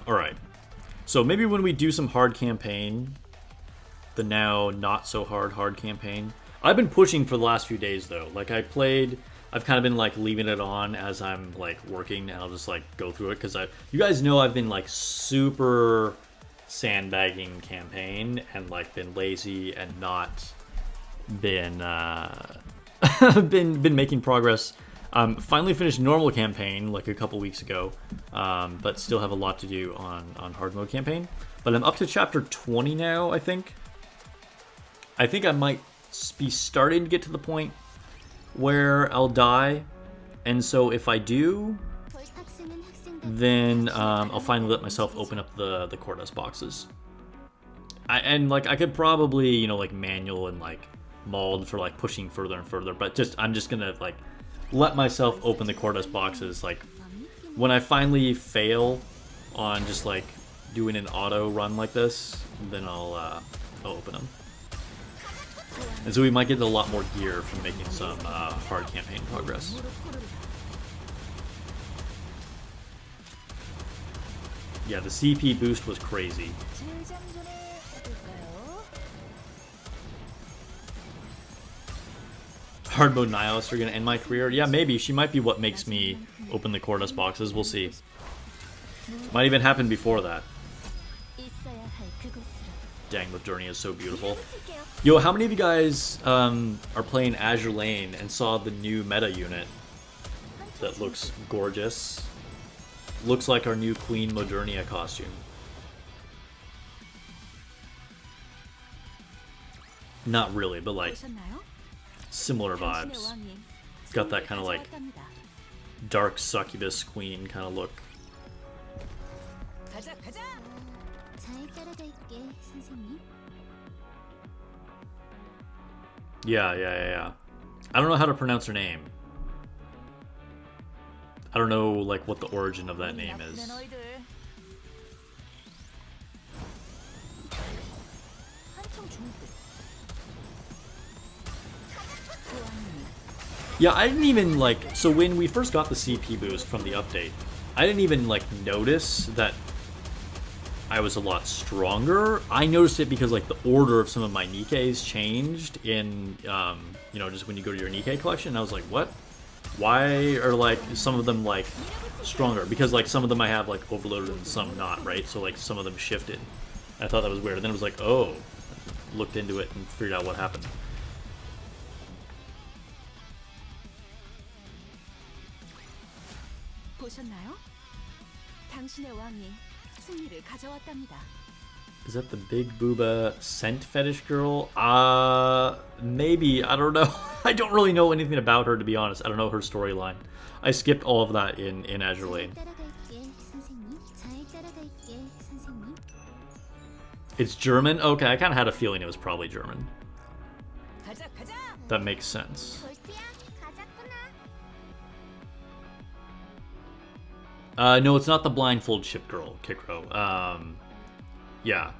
Alright. So maybe when we do some hard campaign, the now not so hard campaign. I've been pushing for the last few days though. Like I've kind of been like leaving it on as I'm like working, and I'll just like go through it because you guys know I've been like super sandbagging campaign and like been lazy and not been been making progress. Finally finished normal campaign like a couple weeks ago, but still have a lot to do on hard mode campaign. But I'm up to chapter 20 now, I think. I think I might be starting to get to the point where I'll die, and so if I do, then I'll finally let myself open up the Cordas boxes. I could probably, you know, like manual and like mauled for like pushing further and further, but I'm just gonna like let myself open the Cordas boxes. Like when I finally fail on just like doing an auto run like this, then I'll open them. And so we might get a lot more gear from making some hard campaign progress. Yeah, the CP boost was crazy. Hard mode nihilists are going to end my career? Yeah, maybe. She might be what makes me open the Cordas boxes. We'll see. Might even happen before that. Dang, Modernia is so beautiful. Yo, how many of you guys are playing Azure Lane and saw the new meta unit that looks gorgeous? Looks like our new Queen Modernia costume. Not really, but like similar vibes. Got that kind of like dark succubus queen kind of look. Yeah. I don't know how to pronounce her name. I don't know like what the origin of that name is. Yeah, I didn't even like, so when we first got the CP boost from the update, I didn't even like notice that I was a lot stronger. I noticed it because like the order of some of my Nikkes changed in, you know, just when you go to your Nikke collection. I was like, what? Why are like some of them like stronger? Because like some of them I have like overloaded and some not, right? So like some of them shifted. I thought that was weird. And then it was like, oh, looked into it and figured out what happened. Is that the big booba scent fetish girl? Maybe. I don't know. I don't really know anything about her, to be honest. I don't know her storyline. I skipped all of that in Azure Lane. It's German? Okay, I kind of had a feeling it was probably German. That makes sense. No, it's not the blindfold ship girl, Kikro. Yeah.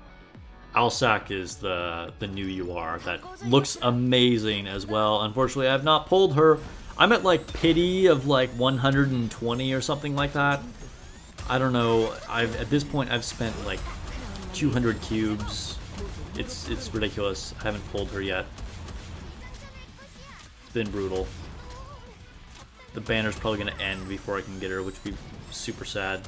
Alsac is the new UR that looks amazing as well. Unfortunately, I have not pulled her. I'm at like pity of like 120 or something like that. I don't know. At this point I've spent like 200 cubes. It's ridiculous. I haven't pulled her yet. It's been brutal. The banner's probably gonna end before I can get her, which would be super sad.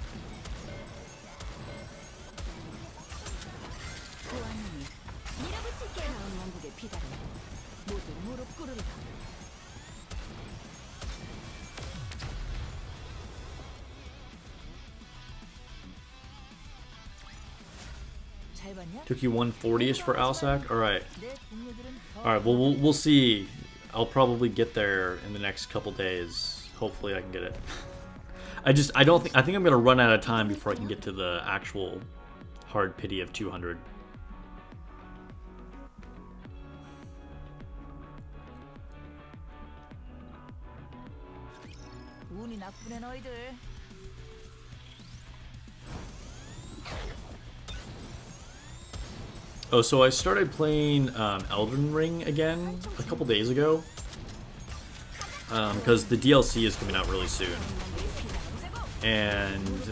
Took you 140-ish for Alsac? Alright. Alright, well, we'll see. I'll probably get there in the next couple days. Hopefully I can get it. I think I'm gonna run out of time before I can get to the actual hard pity of 200. Oh, so I started playing Elden Ring again a couple days ago. Because the DLC is coming out really soon. And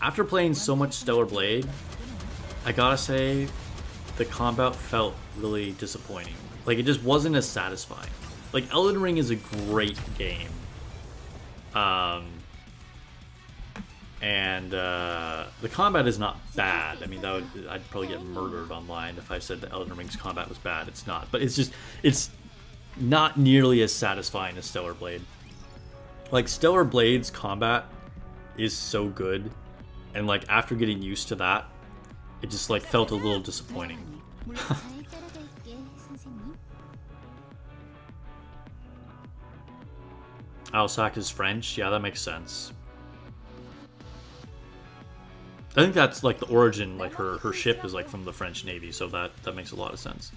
after playing so much Stellar Blade, I gotta say, the combat felt really disappointing. Like, it just wasn't as satisfying. Like, Elden Ring is a great game. And the combat is not bad. I mean, I'd probably get murdered online if I said that Elden Ring's combat was bad. It's not. But it's not nearly as satisfying as Stellar Blade. Like, Stellar Blade's combat is so good. And, like, after getting used to that, it just, like, felt a little disappointing. Alsac is French? Yeah, that makes sense. I think that's like the origin, like her ship is like from the French Navy, so that makes a lot of sense.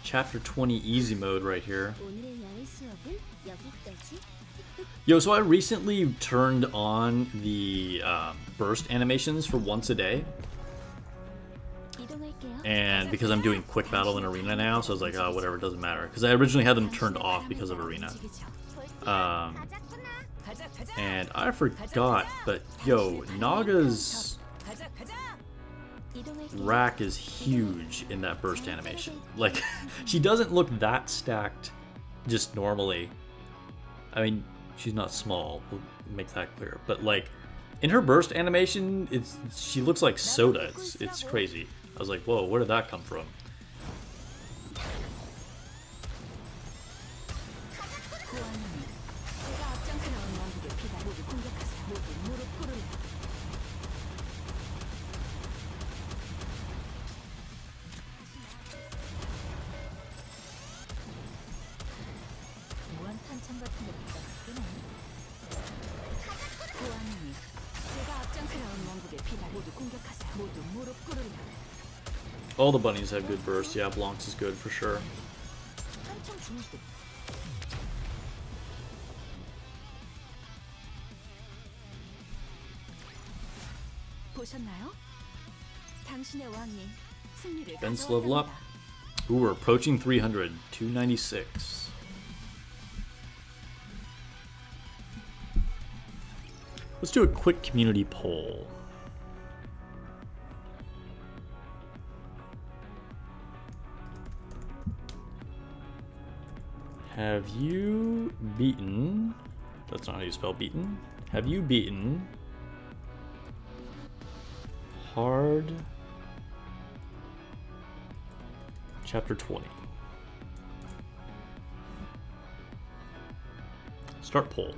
Chapter 20 easy mode right here. Yo, so I recently turned on the burst animations for once a day. And because I'm doing quick battle in Arena now, so I was like, oh, whatever, it doesn't matter. Because I originally had them turned off because of Arena. And I forgot, but yo, Naga's rack is huge in that burst animation. Like, she doesn't look that stacked just normally. I mean, she's not small, we'll make that clear. But like, in her burst animation, she looks like soda. It's crazy. I was like, whoa, where did that come from? All the bunnies have good burst. Yeah, Blancs is good for sure. Ben's level up. Ooh, we're approaching 300. 296. Let's do a quick community poll. Have you beaten... That's not how you spell beaten. Have you beaten... Hard... Chapter 20. Start poll.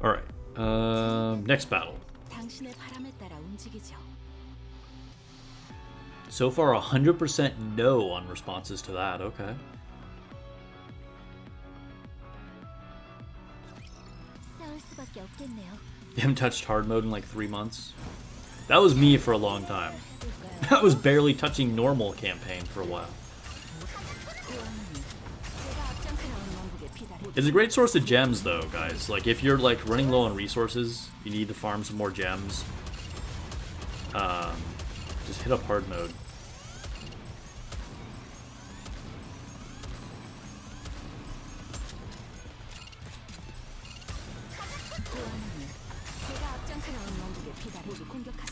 Alright. Next battle. So far, 100% no on responses to that. Okay. You haven't touched hard mode in like 3 months? That was me for a long time. I was barely touching normal campaign for a while. It's a great source of gems though, guys. Like if you're like running low on resources, you need to farm some more gems. Just hit up hard mode.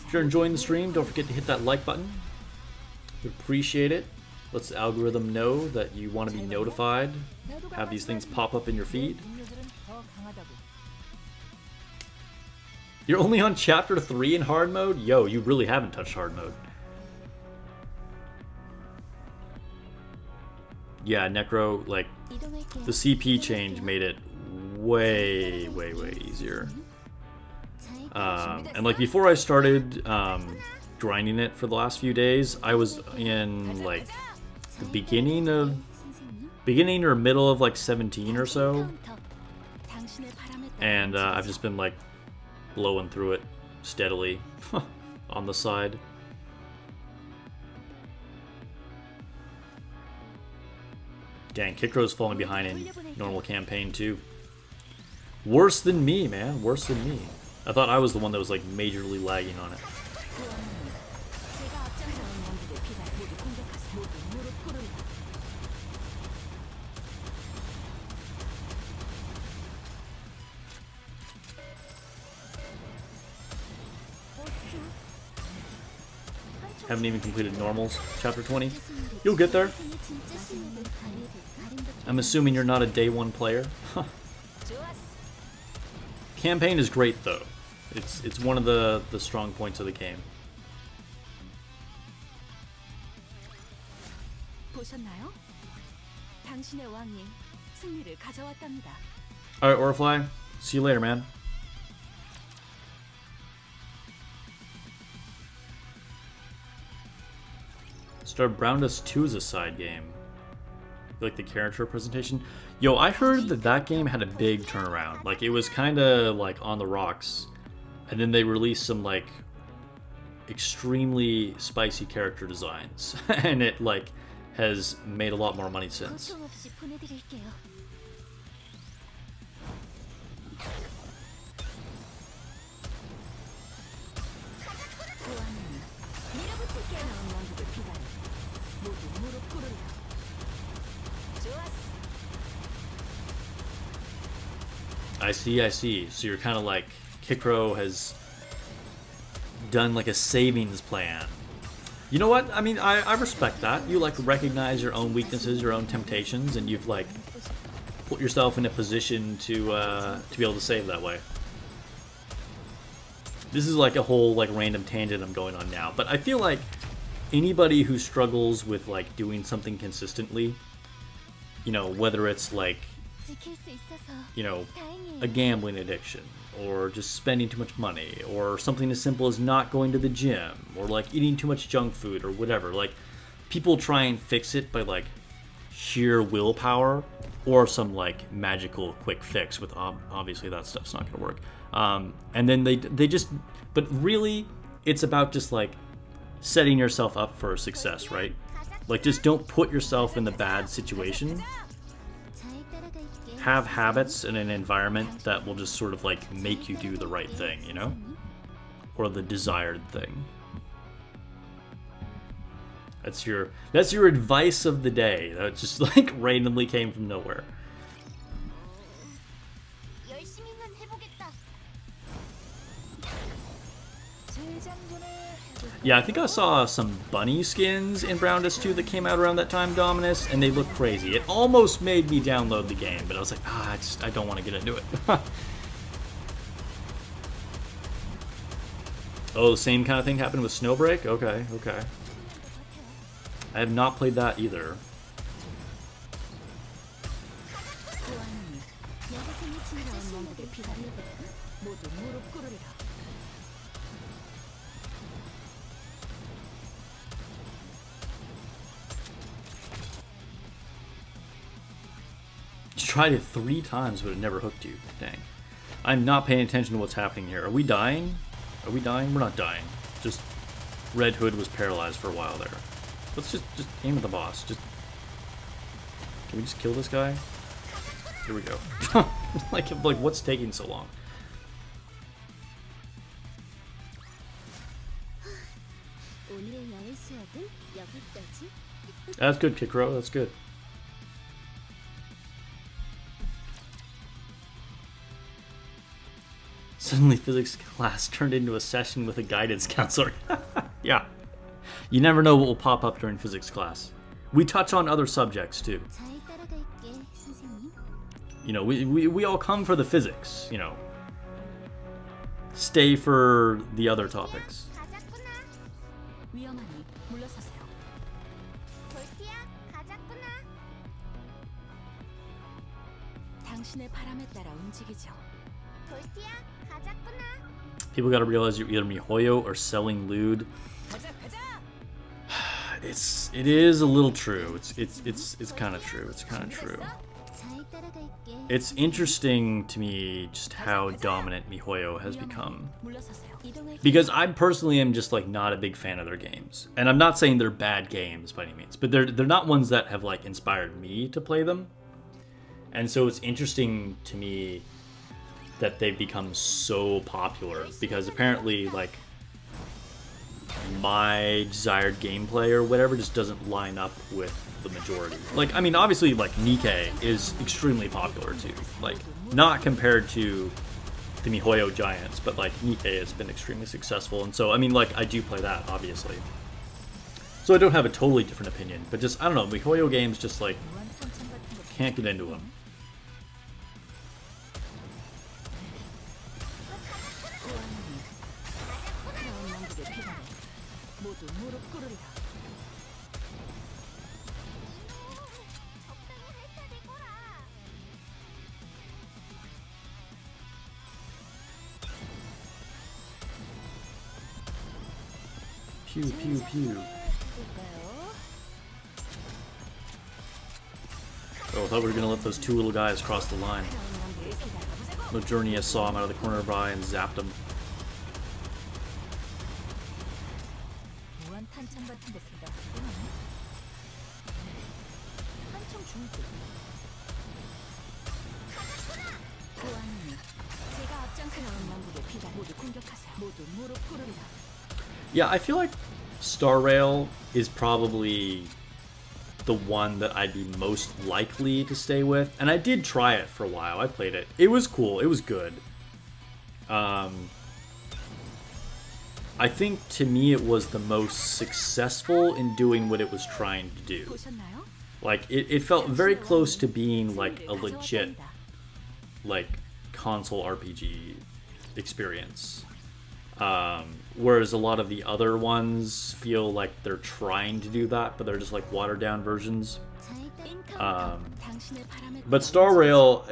If you're enjoying the stream, don't forget to hit that like button. We appreciate it. Lets the algorithm know that you want to be notified. Have these things pop up in your feed. You're only on chapter 3 in hard mode? Yo, you really haven't touched hard mode. Yeah, Necro, like, the CP change made it way, way, way easier. And like before I started grinding it for the last few days, I was in like the beginning or middle of like 17 or so, and I've just been like blowing through it steadily on the side. Dang, Kikro's falling behind in normal campaign too. Worse than me, man. Worse than me. I thought I was the one that was like majorly lagging on it. Haven't even completed normals, chapter 20. You'll get there. I'm assuming you're not a day one player. Campaign is great though. It's one of the strong points of the game. Alright, Orifly. See you later, man. Star Brown-Dust 2 is a side game. Like the character presentation. Yo, I heard that game had a big turnaround. Like it was kind of like on the rocks, and then they released some like extremely spicy character designs, and it like has made a lot more money since. I see. So you're kind of like, Kikro has done like a savings plan. You know what? I mean, I respect that. You like recognize your own weaknesses, your own temptations, and you've like put yourself in a position to be able to save that way. This is like a whole like random tangent I'm going on now, but I feel like anybody who struggles with like doing something consistently, you know, whether it's like, you know, a gambling addiction, or just spending too much money, or something as simple as not going to the gym, or like eating too much junk food, or whatever. Like, people try and fix it by like sheer willpower, or some like magical quick fix with obviously that stuff's not gonna work. And then they just, but really, it's about just like setting yourself up for success, right? Like, just don't put yourself in the bad situation. Have habits in an environment that will just sort of like make you do the right thing, you know? Or the desired thing. That's your advice of the day. That just like randomly came from nowhere. Yeah, I think I saw some bunny skins in Brown-Dust 2 that came out around that time, Dominus, and they look crazy. It almost made me download the game, but I was like, I don't want to get into it. Oh, the same kind of thing happened with Snowbreak? Okay. I have not played that either. You tried it 3 times, but it never hooked you. Dang. I'm not paying attention to what's happening here. Are we dying? Are we dying? We're not dying. Just Red Hood was paralyzed for a while there. Let's just aim at the boss. Can we just kill this guy? Here we go. like what's taking so long? That's good, Kikro. That's good. Suddenly physics class turned into a session with a guidance counselor. Yeah. You never know what will pop up during physics class. We touch on other subjects too. You know, we all come for the physics, you know. Stay for the other topics. People gotta realize you're either miHoYo or selling lewd. It is a little true. It's kind of true. It's kind of true. It's interesting to me just how dominant miHoYo has become. Because I personally am just like not a big fan of their games. And I'm not saying they're bad games by any means, but they're not ones that have like inspired me to play them. And so it's interesting to me that they've become so popular because apparently like my desired gameplay or whatever just doesn't line up with the majority. Like, I mean, obviously like Nikke is extremely popular too. Like, not compared to the miHoYo giants, but like Nikke has been extremely successful, and so I mean like I do play that obviously. So I don't have a totally different opinion, but just I don't know, miHoYo games just like can't get into them. Pew, pew, pew. Oh, I thought we were gonna let those 2 little guys cross the line. No journey, I saw him out of the corner of my eye and zapped him. Yeah, I feel like Star Rail is probably the one that I'd be most likely to stay with. And I did try it for a while. I played it. It was cool. It was good. I think to me it was the most successful in doing what it was trying to do. Like, it felt very close to being like a legit like console RPG experience. Whereas a lot of the other ones feel like they're trying to do that, but they're just like watered down versions. But Star Rail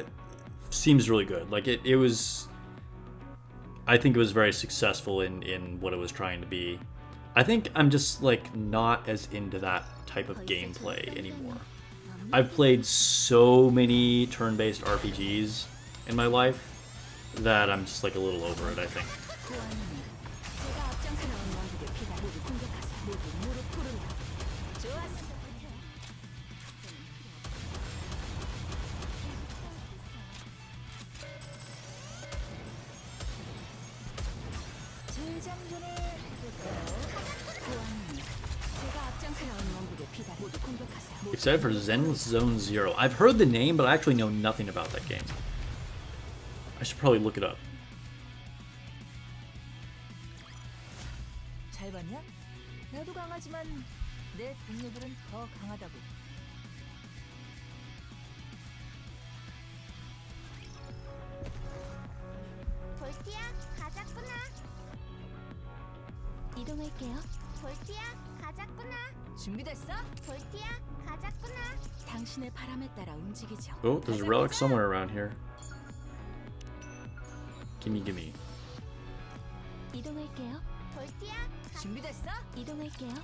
seems really good. Like it was, I think it was very successful in what it was trying to be. I think I'm just like not as into that type of gameplay anymore. I've played so many turn-based RPGs in my life that I'm just like a little over it, I think. Excited for Zen Zone Zero. I've heard the name, but I actually know nothing about that game. I should probably look it up. 잘 봤냐? 나도 강하지만 내 동료들은 더 강하다고. 볼티야, 가자꾸나. 이동할게요. 볼티야, 가자꾸나. 준비됐어? 볼티야, 가자꾸나. 당신의 바람에 따라 움직이죠. Oh, there's a relic somewhere around here. Gimme. 이동할게요. 볼티야 준비됐어? 이동할게요.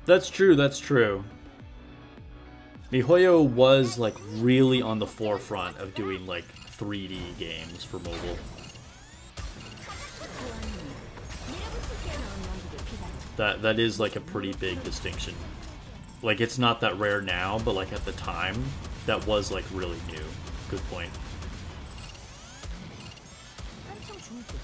That's true. miHoYo was like really on the forefront of doing like 3D games for mobile. That is like a pretty big distinction. Like it's not that rare now, but like at the time, that was like really new. Good point. 한참 좋을 때.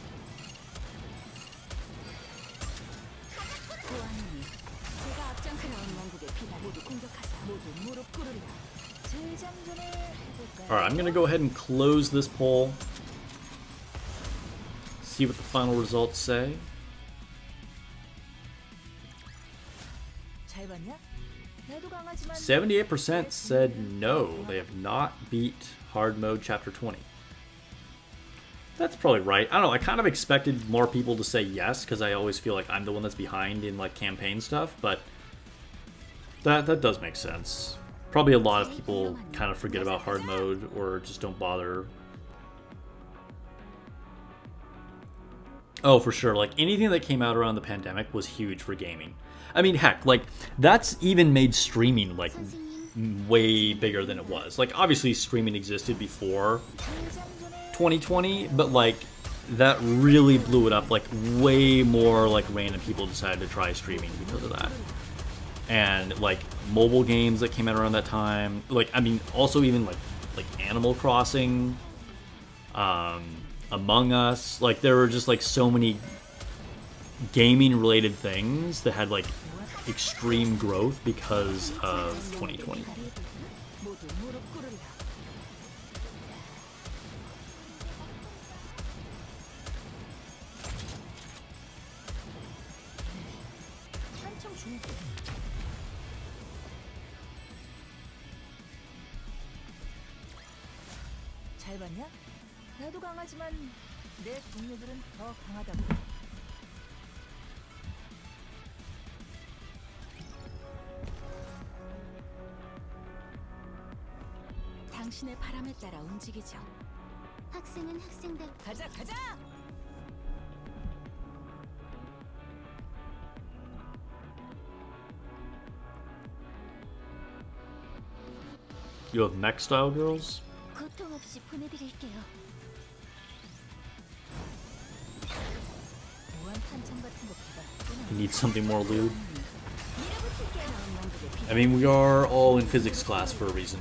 제가 앞장서는 왕국의 비단 모두 공격하세요. 모두 무릎 꿇으리라. 재장전을 해볼까요? Alright, I'm gonna go ahead and close this poll. See what the final results say. 잘 봤냐? 나도 강하지만 78% said no, they have not beat hard mode chapter 20. That's probably right. I don't know, I kind of expected more people to say yes, because I always feel like I'm the one that's behind in like campaign stuff, but that does make sense. Probably a lot of people kind of forget about hard mode or just don't bother. Oh, for sure. Like anything that came out around the pandemic was huge for gaming. I mean, heck, like that's even made streaming like way bigger than it was. Like obviously streaming existed before 2020, but like that really blew it up. Like way more like random people decided to try streaming because of that. And like mobile games that came out around that time, like I mean also even like Animal Crossing, Among Us, like there were just like so many gaming related things that had like extreme growth because of 2020. 모두 무릎 꿇으리라. 한참 좋을 때. 잘 봤냐? 나도 강하지만 내 동료들은 더 강하다고. 당신의 바람에 따라 움직이죠. 학생은 학생답게 가자 가자! You have mech style girls? 고통 없이 보내드릴게요. 무한 탄창 같은 것보다 You need something more lewd? I mean, we are all in physics class for a reason.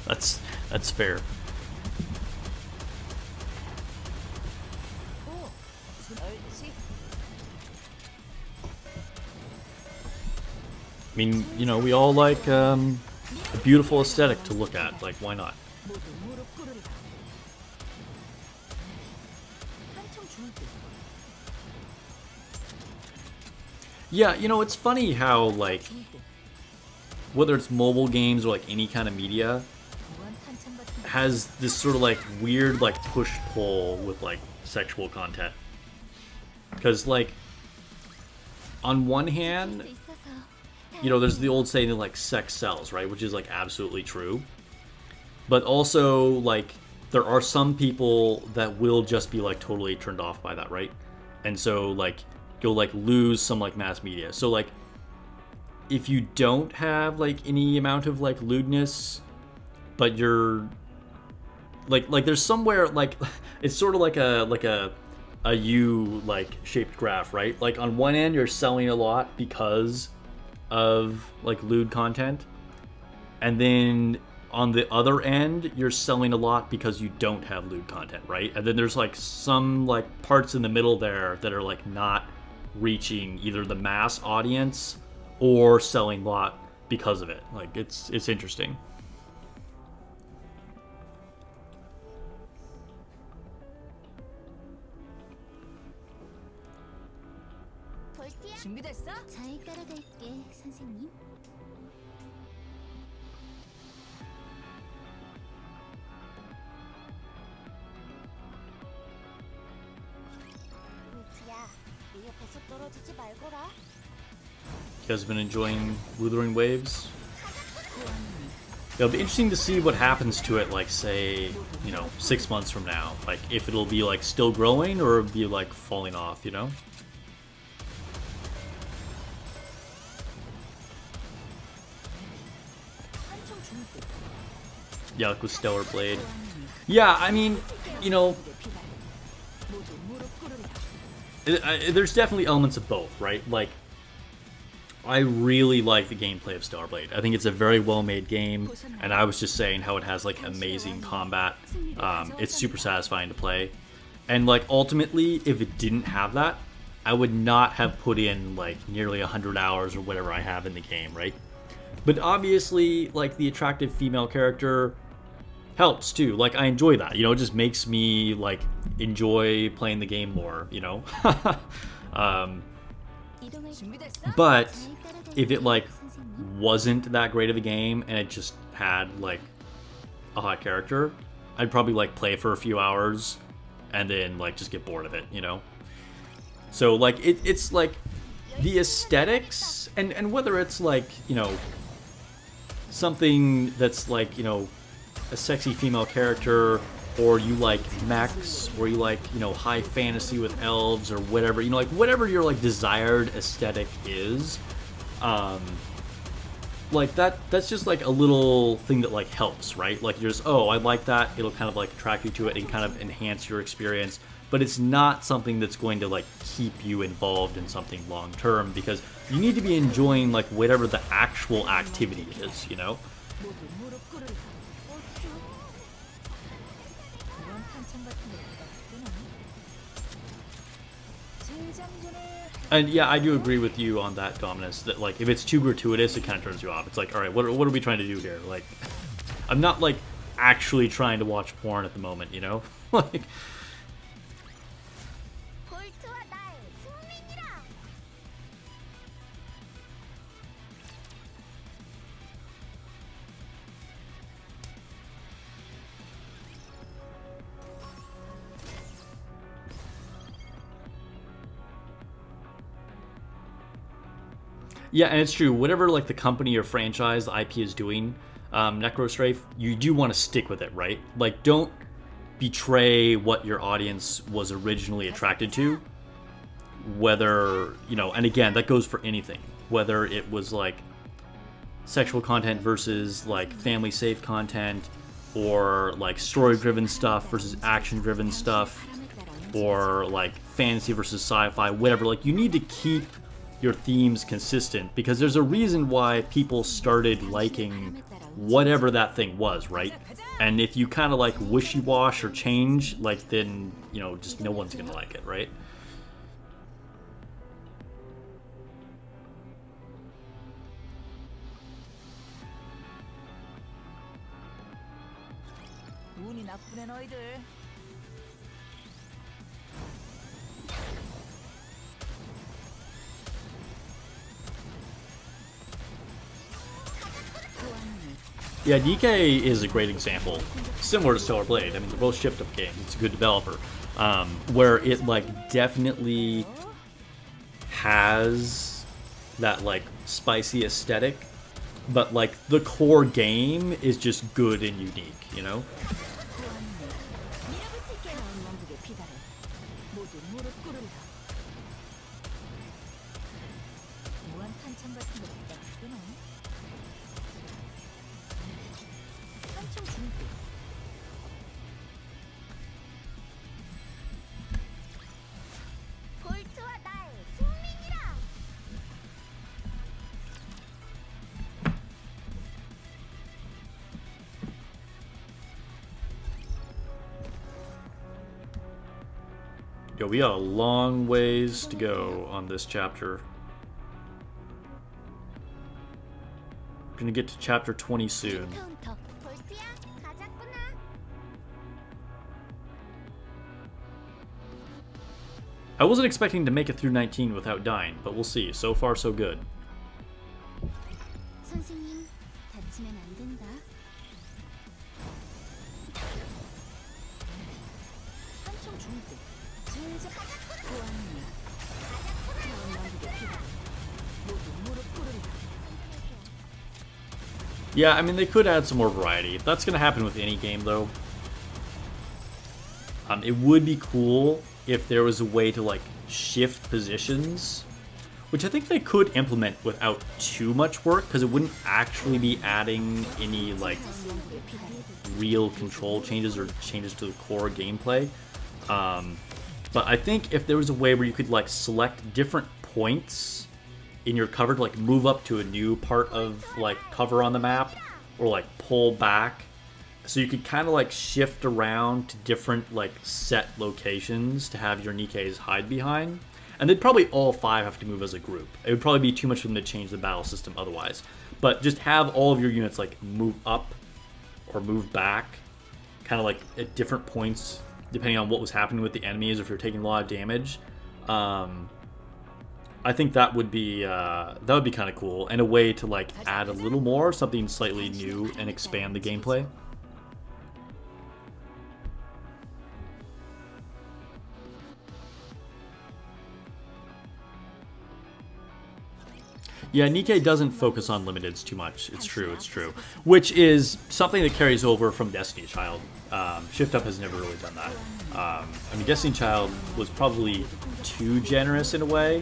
That's fair. 오, 무슨 얼지? I mean, you know, we all like a beautiful aesthetic to look at. Like, why not? 모두 무릎 꿇으리라. 한참 좋을 때. Yeah, you know, it's funny how, like, whether it's mobile games or, like, any kind of media, 무한 탄창 같은 것 has this sort of, like, weird, like, push-pull with, like, sexual content. Because, like, on one hand, 수 있어서 you know, there's the old saying that, like, sex sells, right? Which is, like, absolutely true. But also, like, there are some people that will just be, like, totally turned off by that, right? And so, like, you'll, like, lose some, like, mass media. So, like, if you don't have, like, any amount of, like, lewdness, but you're, like, there's somewhere, like, it's sort of like a U, like, shaped graph, right? Like, on one end, you're selling a lot because of, like, lewd content. And then on the other end, you're selling a lot because you don't have lewd content, right? And then there's, like, some, like, parts in the middle there that are, like, not reaching either the mass audience or selling a lot because of it. Like, it's interesting. 볼티야 준비됐어? 잘 따라갈게 선생님. 볼티야 내 옆에서 떨어지지 말거라. You guys have been enjoying Wuthering Waves? It'll be interesting to see what happens to it, like, say, 6 months from now. Like, if it'll be, like, still growing or it'll be, like, falling off, Yeah, like with Stellar Blade. Yeah, I mean, there's definitely elements of both, right? Like, I really like the gameplay of Stellar Blade. I think it's a very well-made game, and I was just saying how it has, like, amazing combat. It's super satisfying to play. And, like, ultimately, if it didn't have that, I would not have put in, like, nearly 100 hours or whatever I have in the game, right? But obviously, like, the attractive female character helps too. Like, I enjoy that. It just makes me, like, enjoy playing the game more, But if it, like, wasn't that great of a game and it just had, like, a hot character, I'd probably, like, play for a few hours and then, like, just get bored of it, So, like, it's like the aesthetics and whether it's, like, something that's, like, a sexy female character, or you like mechs, or you like, high fantasy with elves, or whatever, like, whatever your, like, desired aesthetic is, like, that's just, like, a little thing that, like, helps, right? Like, you're just, oh, I like that, it'll kind of, like, attract you to it and kind of enhance your experience, but it's not something that's going to, like, keep you involved in something long term, because you need to be enjoying, like, whatever the actual activity is, And yeah, I do agree with you on that, Dominus, that, like, if it's too gratuitous, it kind of turns you off. It's like, all right, what are we trying to do here? Like, I'm not, like, actually trying to watch porn at the moment, Like, yeah, and it's true. Whatever, like, the company or franchise the IP is doing, Necrostrafe, you do want to stick with it, right? Like, don't betray what your audience was originally attracted to. Whether, and again, that goes for anything. Whether it was, like, sexual content versus, like, family-safe content, or, like, story-driven stuff versus action-driven stuff, or, like, fantasy versus sci-fi, whatever. Like, you need to keep your themes consistent, because there's a reason why people started liking whatever that thing was, right? And if you kind of, like, wishy-wash or change, like, then, just no one's gonna like it, right? Yeah, Nikke is a great example, similar to Stellar Blade. I mean, they're both shift-up games. It's a good developer, where it, like, definitely has that, like, spicy aesthetic, but, like, the core game is just good and unique, Yo, we got a long ways to go on this chapter. We're gonna get to chapter 20 soon. I wasn't expecting to make it through 19 without dying, but we'll see. So far, so good. 선생님, 다치면 안 된다. 한참 중일 때 제자 보안이. 왕국의 피다. 모두 Yeah, I mean, they could add some more variety. That's going to happen with any game, though. It would be cool if there was a way to, like, shift positions, which I think they could implement without too much work, because it wouldn't actually be adding any, like, real control changes or changes to the core gameplay. But I think if there was a way where you could, like, select different points in your cover to, like, move up to a new part of, like, cover on the map, or, like, pull back, so you could kind of, like, shift around to different, like, set locations to have your Nikkes hide behind. And they'd probably all 5 have to move as a group. It would probably be too much for them to change the battle system otherwise. But just have all of your units, like, move up or move back, kind of, like, at different points, depending on what was happening with the enemies, if you're taking a lot of damage. I think that would be kind of cool, and a way to, like, add a little more, something slightly new, and expand the gameplay. Yeah, Nikke doesn't focus on limiteds too much. It's true, it's true. Which is something that carries over from Destiny Child. Shift Up has never really done that. I mean, Destiny Child was probably too generous in a way.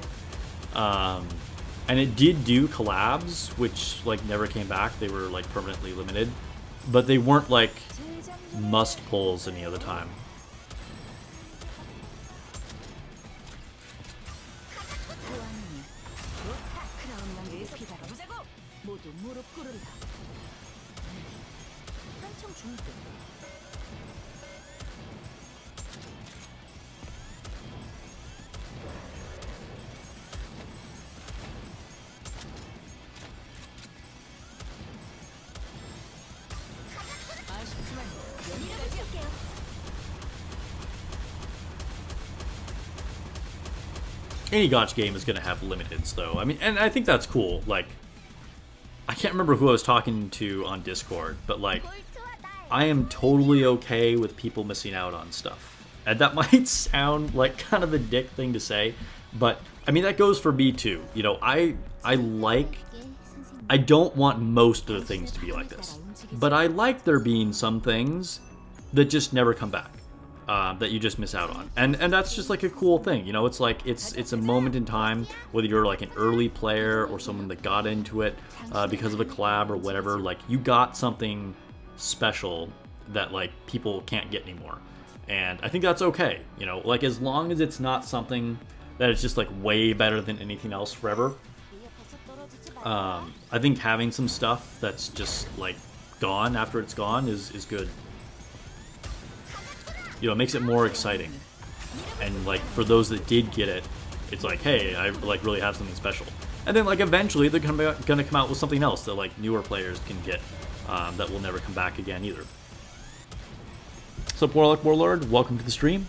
And it did do collabs, which, like, never came back. They were, like, permanently limited. But they weren't, like, must pulls any other time. Any gotcha game is going to have limiteds, though. I mean, and I think that's cool. Like, I can't remember who I was talking to on Discord, but, like, I am totally okay with people missing out on stuff. And that might sound like kind of a dick thing to say, but, I mean, that goes for me, too. You know, I don't want most of the things to be like this, but I like there being some things that just never come back. That you just miss out on, and that's just, like, a cool thing, you know. It's like it's a moment in time, whether you're, like, an early player or someone that got into it because of a collab or whatever. Like, you got something special that, like, people can't get anymore, and I think that's okay, you know. Like, as long as it's not something that is just, like, way better than anything else forever. I think having some stuff that's just, like, gone after it's gone is good. You know, it makes it more exciting. And, like, for those that did get it, it's like, hey, I, like, really have something special. And then, like, eventually they're gonna come out with something else that, like, newer players can get that will never come back again either. What's up, Warlock Warlord? Welcome to the stream.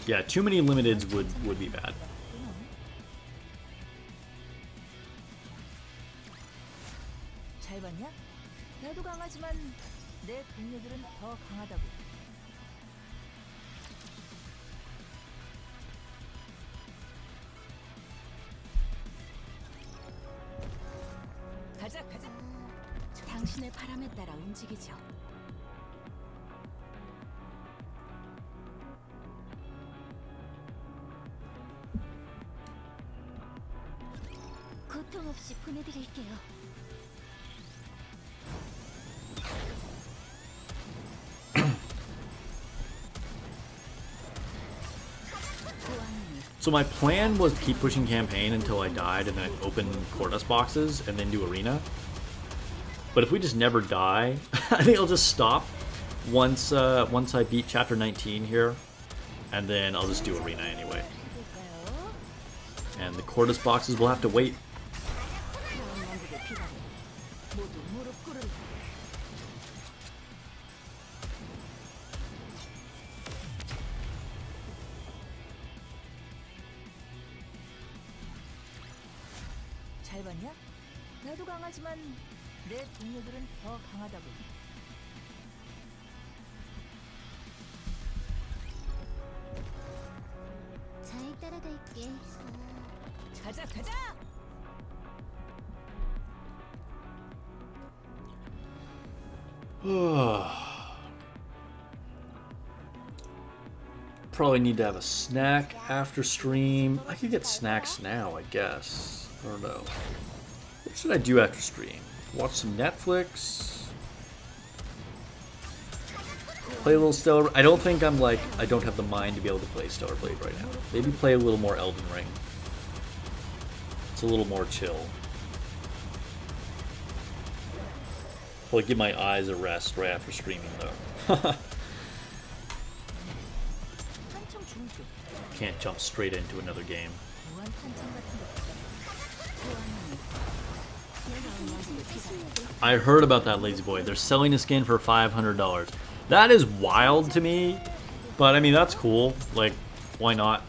Yeah, too many limiteds would be bad. 잘 봤냐? 나도 강하지만 내 동료들은 더 강하다고. 가자, 가자. 당신의 바람에 따라 움직이죠. 고통 없이 보내드릴게요. So my plan was to keep pushing campaign until I died and then I'd open Cordus boxes and then do arena. But if we just never die, I think I'll just stop once I beat chapter 19 here, and then I'll just do arena anyway. And the Cordus boxes will have to wait. 잘 봤냐? 나도 강하지만 내 동료들은 더 강하다고. 따라갈게. 가자 가자. Probably need to have a snack after stream. I could get snacks now, I guess. I don't know. What should I do after stream? Watch some Netflix? Play a little Stellar. I don't think I'm like, I don't have the mind to be able to play Stellar Blade right now. Maybe play a little more Elden Ring. It's a little more chill. Probably give my eyes a rest right after streaming though. 한참 좋은 쪽. Can't jump straight into another game. 무한 탄창 같은 거. I heard about that, Lazy Boy. They're selling a skin for $500. That is wild to me, but I mean that's cool. Like, why not?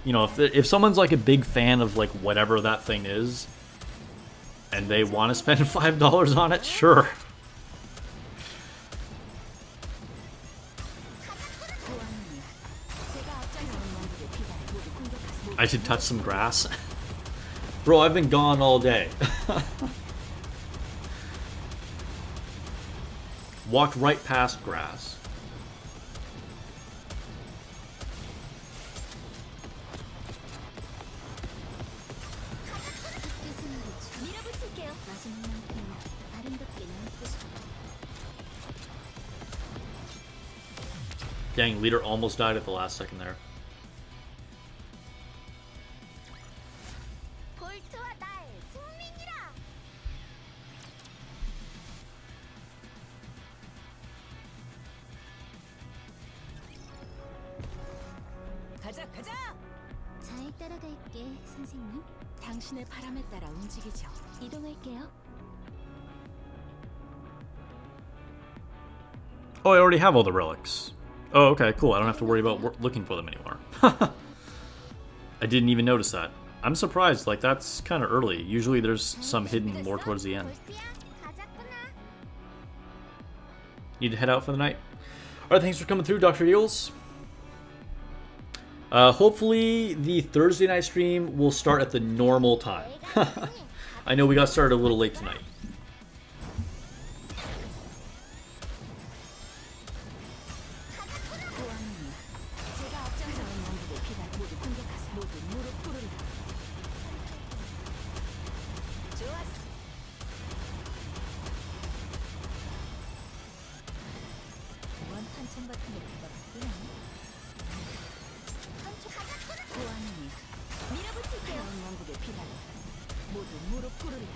You know, if someone's like a big fan of like whatever that thing is, and they want to spend $5 on it, sure. I should touch some grass. Bro, I've been gone all day. Walked right past grass. 밀어붙일게요. 마지막 만큼 아름답게 남고 싶어. Dang, leader almost died at the last second there. 볼트와 나의 숙민이라. 가자 가자. 잘 따라갈게, 선생님. 당신의 바람에 따라 움직이죠. 이동할게요. Oh, I already have all the relics. Oh, okay, cool. I don't have to worry about looking for them anymore. I didn't even notice that. I'm surprised, like, that's kind of early. Usually there's some hidden more towards the end. Need to head out for the night. Alright, thanks for coming through, Dr. Eels. Hopefully the Thursday night stream will start at the normal time. I know we got started a little late tonight. 제가 앞장서는 왕국의 비단 모두 공격하세요. 모두 무릎 꿇으리라. 좋았어. 무한 탄창 같은 거 받았구나. 보아님이 밀어붙일게요. 하나님 왕국의 비단 모두 무릎 꿇으리라.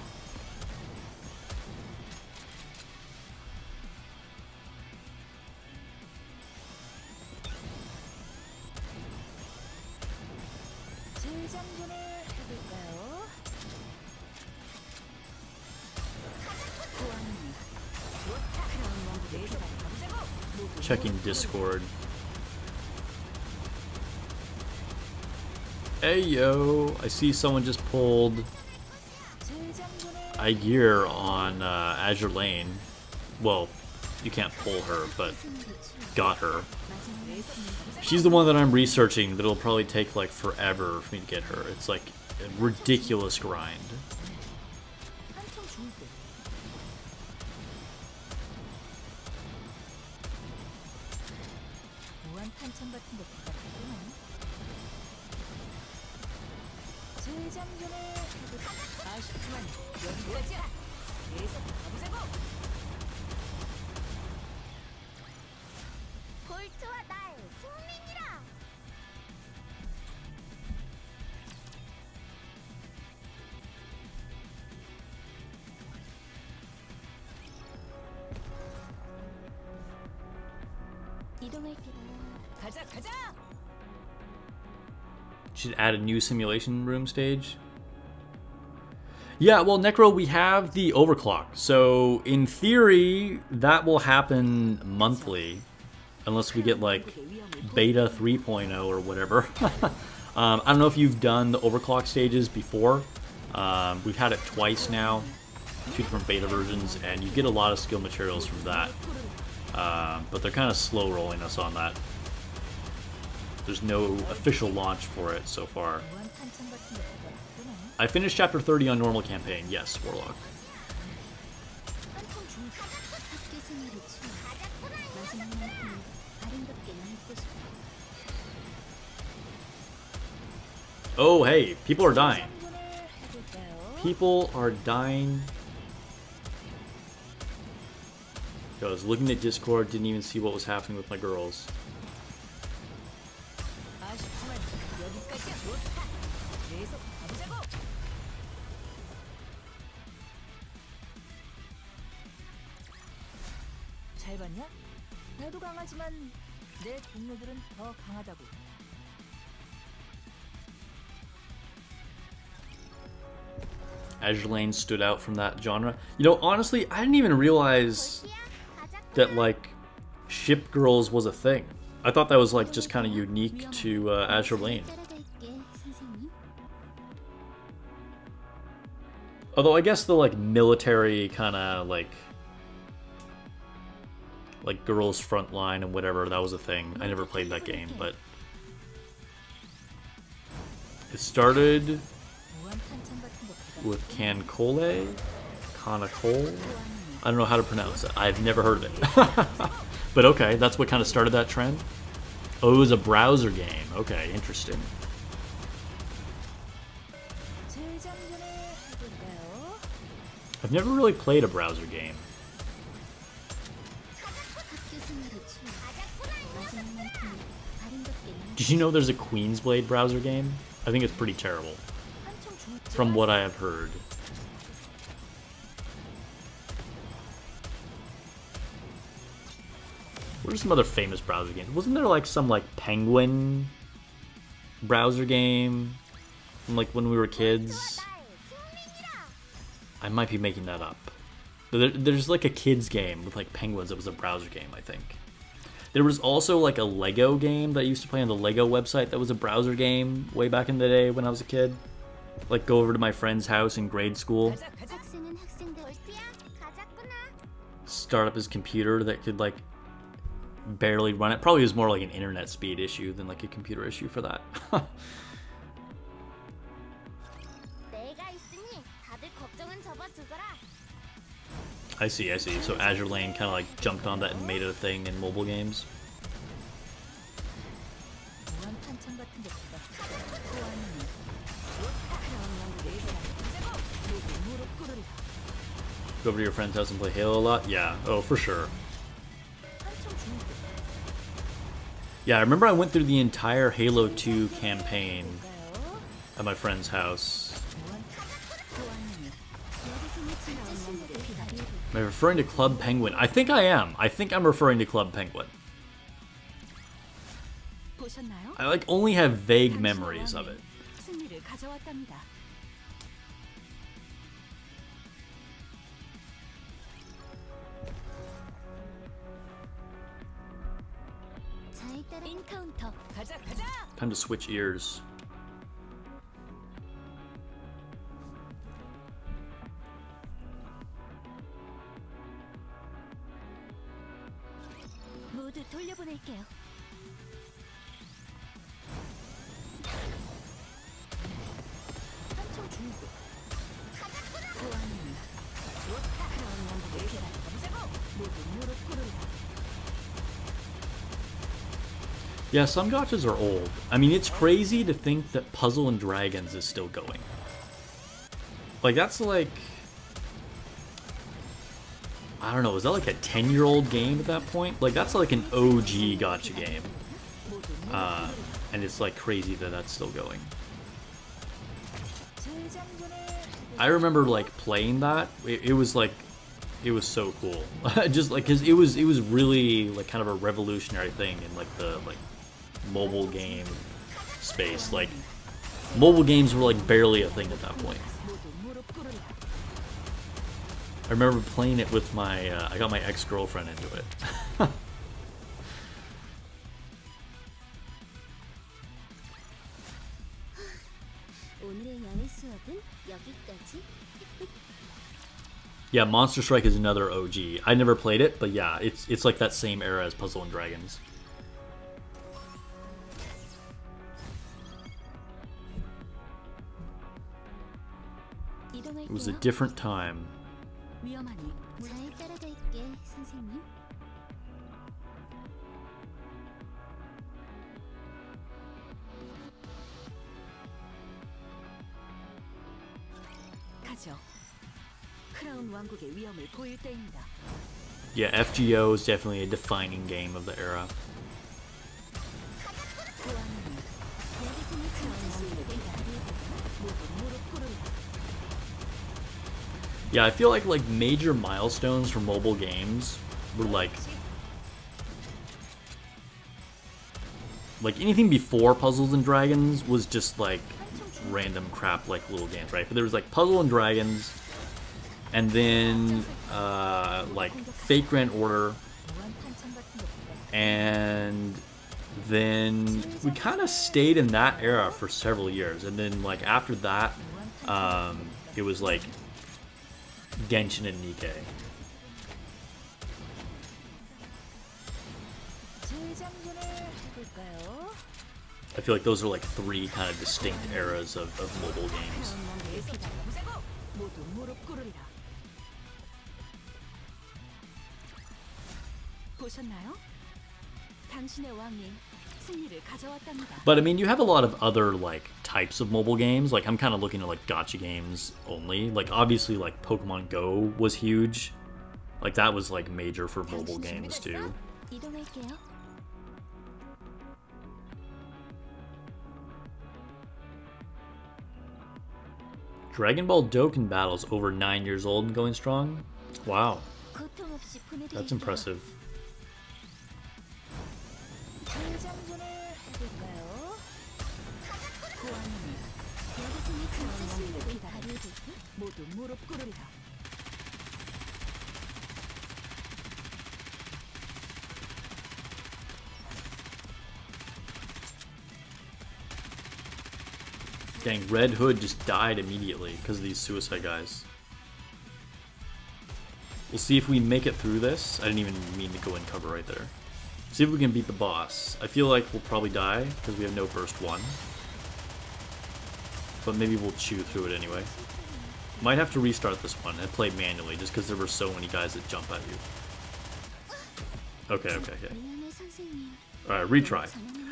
재장전을 해볼까요? 보아님이 크라운 왕국의 비단 모두 Checking Discord. Hey yo, I see someone just pulled 재장전을 Aegir on Azure Lane. Well, you can't pull her, but got her. She's the one that I'm researching that'll probably take like forever for me to get her. It's like a ridiculous grind. 한참 좋을 때. 무한 탄창 같은 거 받았구나. 재장전을 해볼까? 아쉽지만 여기까지야. 계속 가보자고. 볼트와 나의 숙민이라. 이동할게요. 가자 가자. Should add a new simulation room stage. Yeah, well, Necro, we have the overclock. So, in theory, that will happen monthly. Unless we get, like, beta 3.0 or whatever. I don't know if you've done the overclock stages before. We've had it twice now. 2 different beta versions. And you get a lot of skill materials from that. But they're kind of slow rolling us on that. There's no official launch for it so far. 무한 탄창 같은 게 뜨나? I finished chapter 30 on normal campaign. Yes, Warlock. 한참 중 학교 생활의 추억 마지막만큼은 아름답게 남고 싶어. Oh, hey, people are dying. 장전을 해볼까요? People are dying. Yo, I was looking at Discord, didn't even see what was happening with my girls. 아쉽지만 여기까지야. 좋다. 계속 가보자고. 잘 봤냐? 나도 강하지만 내 동료들은 더 강하다고. Azure Lane stood out from that genre. You know, honestly, I didn't even realize that, like, ship girls was a thing. I thought that was, like, just kind of unique to Azure Lane. 따라갈게, 선생님. Although I guess the, like, military kind of, like girls frontline and whatever, that was a thing. I never played that game, but it started 무한 탄창 같은 거 가자. with Cancole? Canacole? I don't know how to pronounce it. I've never heard of it. But okay, that's what kind of started that trend. Oh, it was a browser game. Okay, interesting. 재장전을 해볼까요? I've never really played a browser game. 학교 생활의 추억 마지막만큼은 아름답게 남고 Did you know there's a Queensblade browser game? I think it's pretty terrible, 한참 중 from what I have heard. What are some other famous browser games? Wasn't there like some like Penguin browser game from like when we were kids? I might be making that up. There's like a kids game with like penguins that was a browser game, I think. There was also like a Lego game that I used to play on the Lego website that was a browser game way back in the day when I was a kid. Like go over to my friend's house in grade school, 가자 가자. 학생은 학생다울 야 가자꾸나. start up his computer that could like barely run it. Probably was more like an internet speed issue than like a computer issue for that. 내가 있으니 다들 걱정은 접어두거라. I see, I see. So Azure Lane kind of like jumped on that and made it a thing in mobile games. 무한 탄창 같은 게 가자. 소환이. 좋다. 그럼 내가 가자고. 모두 무릎 꿇으라. Go over to your friend's house and play Halo a lot? Yeah, oh, for sure. 한참 중 Yeah, I remember I went through the entire Halo 2 campaign 볼까요? at my friend's house. 무한 소환이. 여기서 진짜 신세대 기다려. Am I referring to Club Penguin? I think I am. I think I'm referring to Club Penguin. 보셨나요? I like only have vague memories of it. 승리를 가져왔답니다. 잘 따라 인카운터. 가자 가자. Time to switch ears. 모두 돌려보낼게요. 한참 중 소환이. 좋다. 그럼 내가 가자고. 모두 무릎 꿇으라. Yeah, some gachas are old. I mean, it's crazy to think that Puzzle and Dragons is still going. Like, that's like... I don't know, is that like a 10-year-old game at that point? Like, that's like an OG gacha game. And it's like crazy that that's still going. 재장전을 I remember like playing that. It was like, it was so cool. Just like, cause it was really like kind of a revolutionary thing in like the like mobile game space. Like, mobile games were like barely a thing at that point. 모두 무릎 꿇으라. I remember playing it with my, I got my ex-girlfriend into it. 오늘의 야외 수업은 여기까지. Yeah, Monster Strike is another OG. I never played it, but yeah, it's like that same era as Puzzle and Dragons. was a different time. 위험하니 잘 따라갈게, 선생님. 가죠. 크라운 왕국의 위험을 보일 때입니다. Yeah, FGO is definitely a defining game of the era. 보안이 크라운 왕국의 비단 모두 무릎 꿇으라. Yeah, I feel like major milestones for mobile games were like anything before Puzzles and Dragons was just like random crap like little games, right? But there was like Puzzle and Dragons, and then like Fate Grand Order, 무한 탄창 같은 것보다 and then we kind of stayed in that era for several years, and then like after that, it was like Genshin and Nikke. 재장전을 해볼까요? I feel like those are like three kind of distinct eras of mobile games. 크라운 왕국의 비단 모두 무릎 꿇으리라. 보셨나요? 당신의 왕이 승리를 가져왔답니다. But I mean, you have a lot of other like types of mobile games. Like I'm kind of looking at like gacha games only. Like obviously like Pokemon Go was huge. Like that was like major for mobile games too. 이동할게요. Dragon Ball Dokkan Battle's over 9 years old and going strong. Wow, 고통 없이 보내드릴게요. that's impressive. 재장전을 해볼까요? 보안이 여기서는 크라운 진짜 왕국의 실력을 비단 발휘해볼게. 모두 무릎 꿇으리라. Dang, Red Hood just died immediately because of these suicide guys. We'll see if we make it through this. I didn't even mean to go in cover right there. See if we can beat the boss. I feel like we'll probably die because we have no burst 1. But maybe we'll chew through it anyway. Might have to restart this one and play manually just because there were so many guys that jump at you. Okay. 미안해, 선생님. Alright, retry.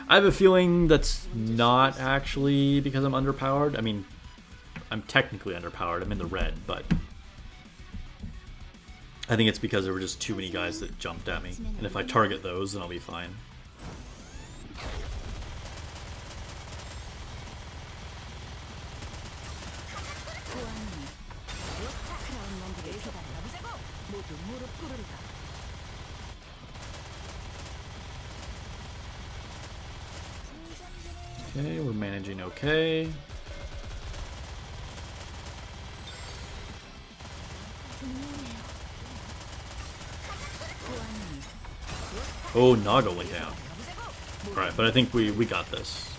I have a feeling that's not actually because I'm underpowered. I mean, I'm technically underpowered. I'm in the red, but I think it's because there were just too many guys that jumped at me. And if I target those, then I'll be fine. 보안이 크라운 왕국의 비단 모두 무릎 꿇으리라. Okay, we're managing okay. Oh, Naga went down. Alright, but I think we got this.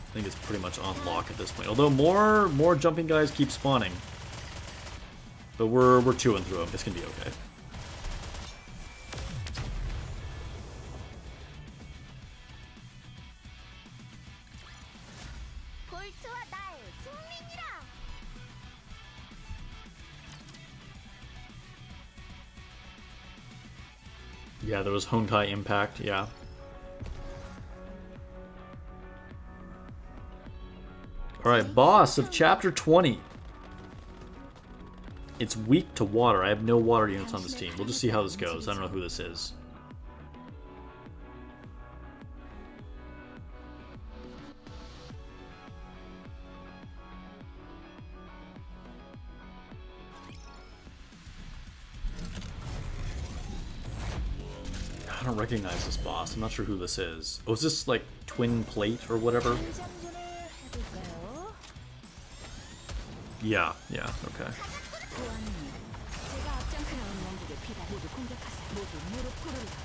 I think it's pretty much on lock at this point. Although more jumping guys keep spawning. But we're chewing through them. It's gonna be okay. 볼트와 나의 승리니라. Yeah, there was Honkai Impact, yeah. Alright, boss of chapter 20. It's weak to water. I have no water units on this team. We'll just see how this goes. I don't know who this is. I don't recognize this boss. I'm not sure who this is. Oh, is this like Twin Plate or whatever? 재장전을 해볼까요? Yeah, okay. 보안이 제가 앞장 크라운 왕국의 비단 모두 공격하세요. 모두 무릎 꿇으리라.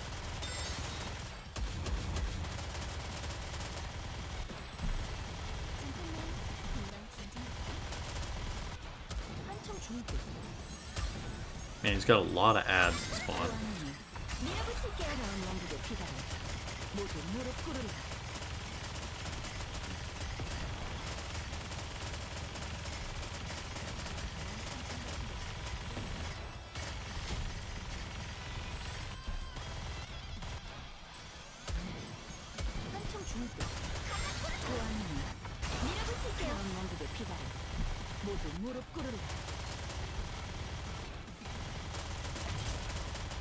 잠깐만, 금방 진정. 한참 중급. Man, he's got a lot of ads that spawn. 보안이 밀어붙일게요. 크라운 왕국의 비단 모두 무릎 꿇으리라. 모두 무릎 꿇으라.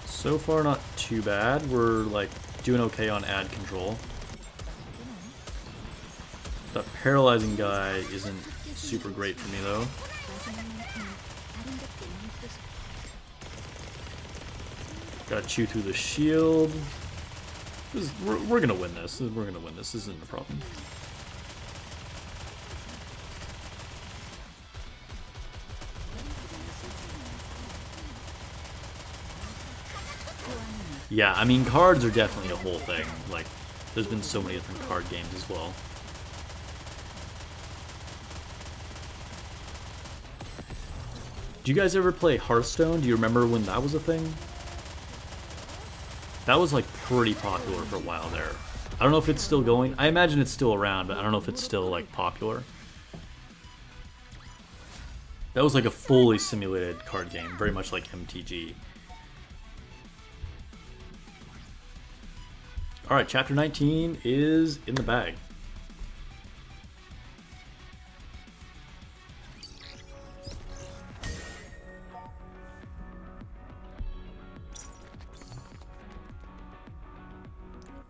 So far, not too bad. We're like doing okay on ad control. That paralyzing guy isn't super great for me though. Gotta chew through the shield. We're gonna win this. We're gonna win this. This isn't a problem. Yeah, I mean, cards are definitely a whole thing. Like, there's been so many different card games as well. Do you guys ever play Hearthstone? Do you remember when that was a thing? That was like pretty popular for a while there. I don't know if it's still going. I imagine it's still around, but I don't know if it's still like popular. That was like a fully simulated card game, very much like MTG. Alright, chapter 19 is in the bag.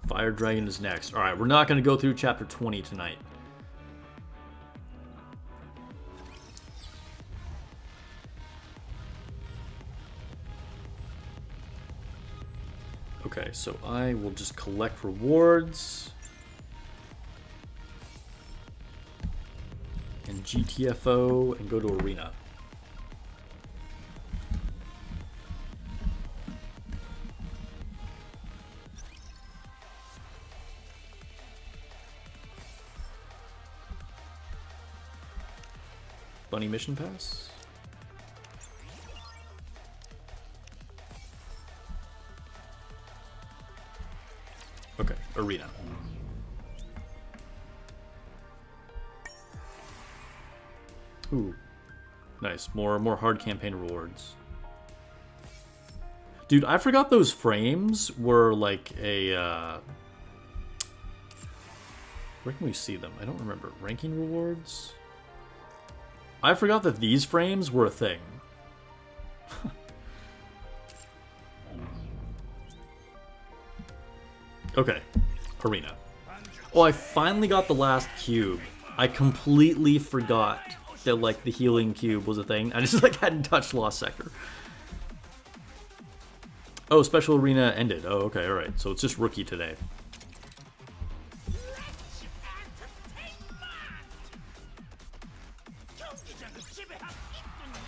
Fire Dragon is next. Alright, we're not going to go through chapter 20 tonight. Okay, so I will just collect rewards. And GTFO and go to Arena. Bunny Mission Pass? Okay, Arena. Ooh. Nice. More hard campaign rewards. Dude, I forgot those frames were like a where can we see them? I don't remember. Ranking rewards? I forgot that these frames were a thing. Okay, Arena. Oh, I finally got the last cube. I completely forgot that like the healing cube was a thing. I just like hadn't touched Lost Sector. Oh, Special Arena ended. Oh, okay, alright. So it's just Rookie today.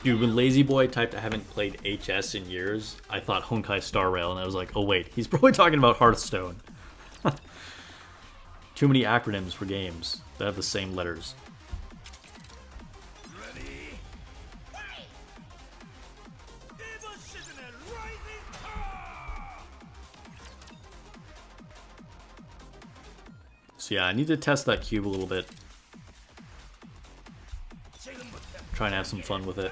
Dude, when Lazy Boy typed I haven't played HS in years, I thought Honkai Star Rail, and I was like, oh wait, he's probably talking about Hearthstone. Too many acronyms for games that have the same letters. So yeah, I need to test that cube a little bit. Try and have some fun with it.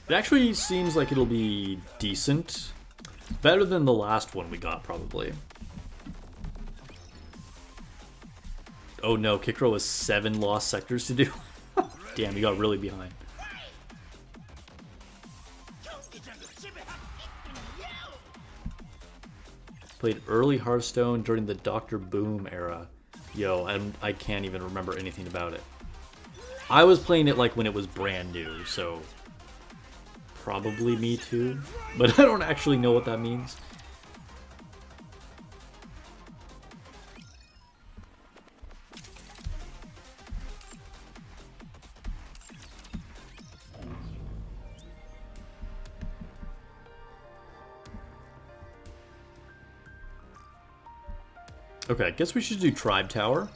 It actually seems like it'll be decent. Better than the last one we got, probably. Oh no, Kikro has 7 lost sectors to do. Damn, he got really behind. Played early Hearthstone during the Dr. Boom era. Yo, I can't even remember anything about it. I was playing it like when it was brand new, so probably me too, but I don't actually know what that means. Okay, I guess we should do Tribe Tower.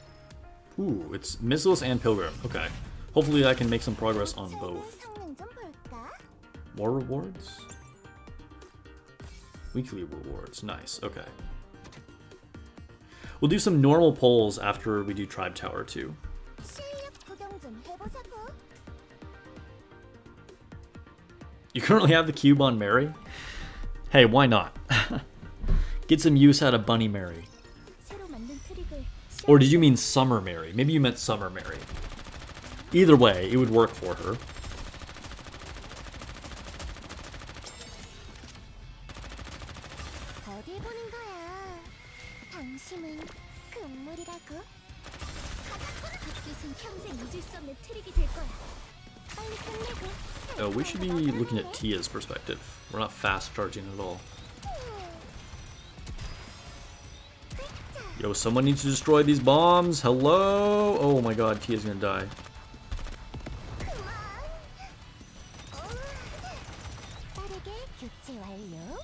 Ooh, it's Missiles and Pilgrim. Okay. Hopefully I can make some progress on both. More rewards? Weekly rewards. Nice. Okay. We'll do some normal polls after we do Tribe Tower too. You currently have the cube on Mary? Hey, why not? Get some use out of Bunny Mary. Or did you mean Summer Mary? Maybe you meant Summer Mary. Either way, it would work for her. 어딜 보는 거야? 당신은 금물이라고? 헛짓은 평생 잊을 수 없는 트릭이 될 거야. 빨리 끝내고. Oh, we should be looking at Tia's perspective. We're not fast charging at all. Yo, someone needs to destroy these bombs. Hello? Oh my god, Tia's gonna die. 빠르게 교체 완료.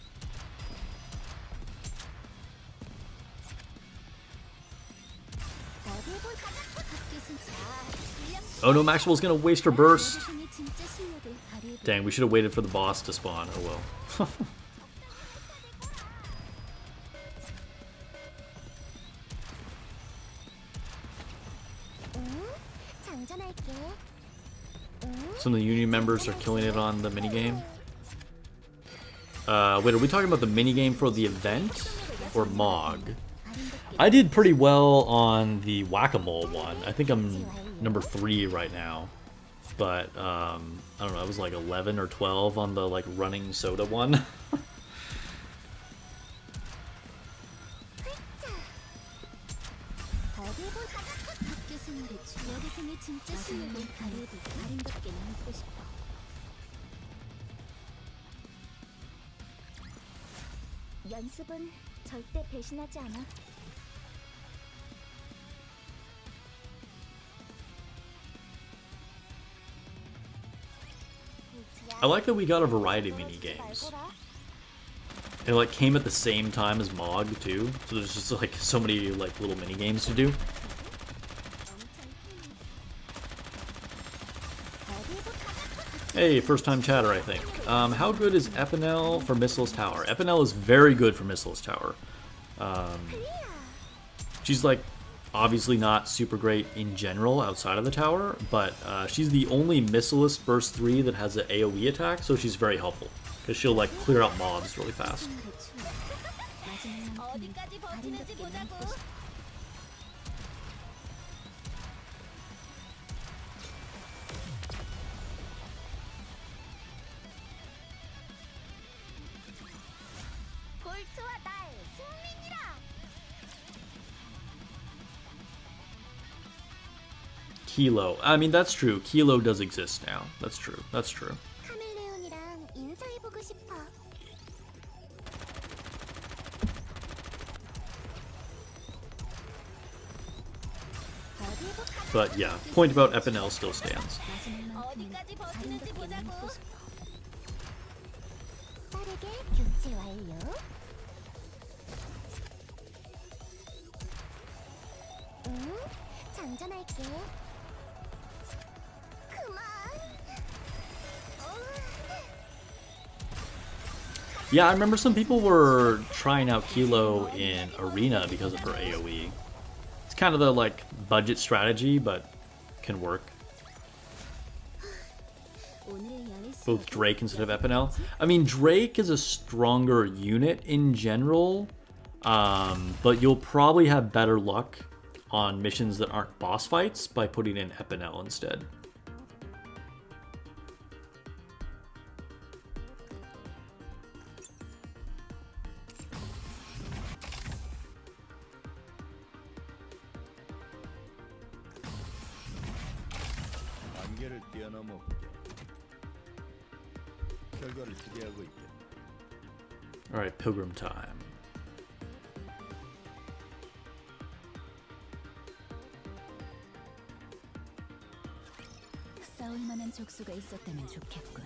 어딜 본 헛짓은 Oh no, Maxwell's gonna waste her burst. 당신의 진짜 실력을 발휘해. Dang, we should have waited for the boss to spawn. Oh well. 장전할게. Some of the Union members are killing it on the minigame. Wait, are we talking about the minigame for the event? Or Mog? I did pretty well on the Whack-A-Mole one. I think I'm number 3 right now. But, I don't know, I was like 11 or 12 on the, like, running soda one. 어딜 본 헛짓은 여기서는 진짜 실력을 발휘해. 아름답게 남고 싶어. 연습은 절대 배신하지 않아. I like that we got a variety of mini games. It like came at the same time as Mog too, so there's just like so many like little mini games to do. Hey, first time chatter, I think. How good is Epinel for Missile's Tower? Epinel is very good for Missile's Tower. She's like obviously not super great in general outside of the tower, but she's the only Missileless Burst 3 that has an AoE attack, so she's very helpful. Because she'll like clear out mobs really fast. 어디까지 버티는지 보자고. 볼트와 나의 승리니라. Kilo. I mean, that's true. Kilo does exist now. That's true. That's true. 카멜레온이랑 인사해보고 싶어. But yeah, point about Epinel still stands. 어디까지 버티는지 보자고. 빠르게 교체 완료. 장전할게. 그만. Yeah, I remember some people were trying out Kilo in Arena because of her AoE. It's kind of the like budget strategy, but can work. Both Drake instead of Epinel. I mean, Drake is a stronger unit in general, but you'll probably have better luck on missions that aren't boss fights by putting in Epinel instead. 한계를 뛰어넘어 결과를 기대하고 있다. Alright, Pilgrim time. 싸울 만한 족수가 있었다면 좋겠군.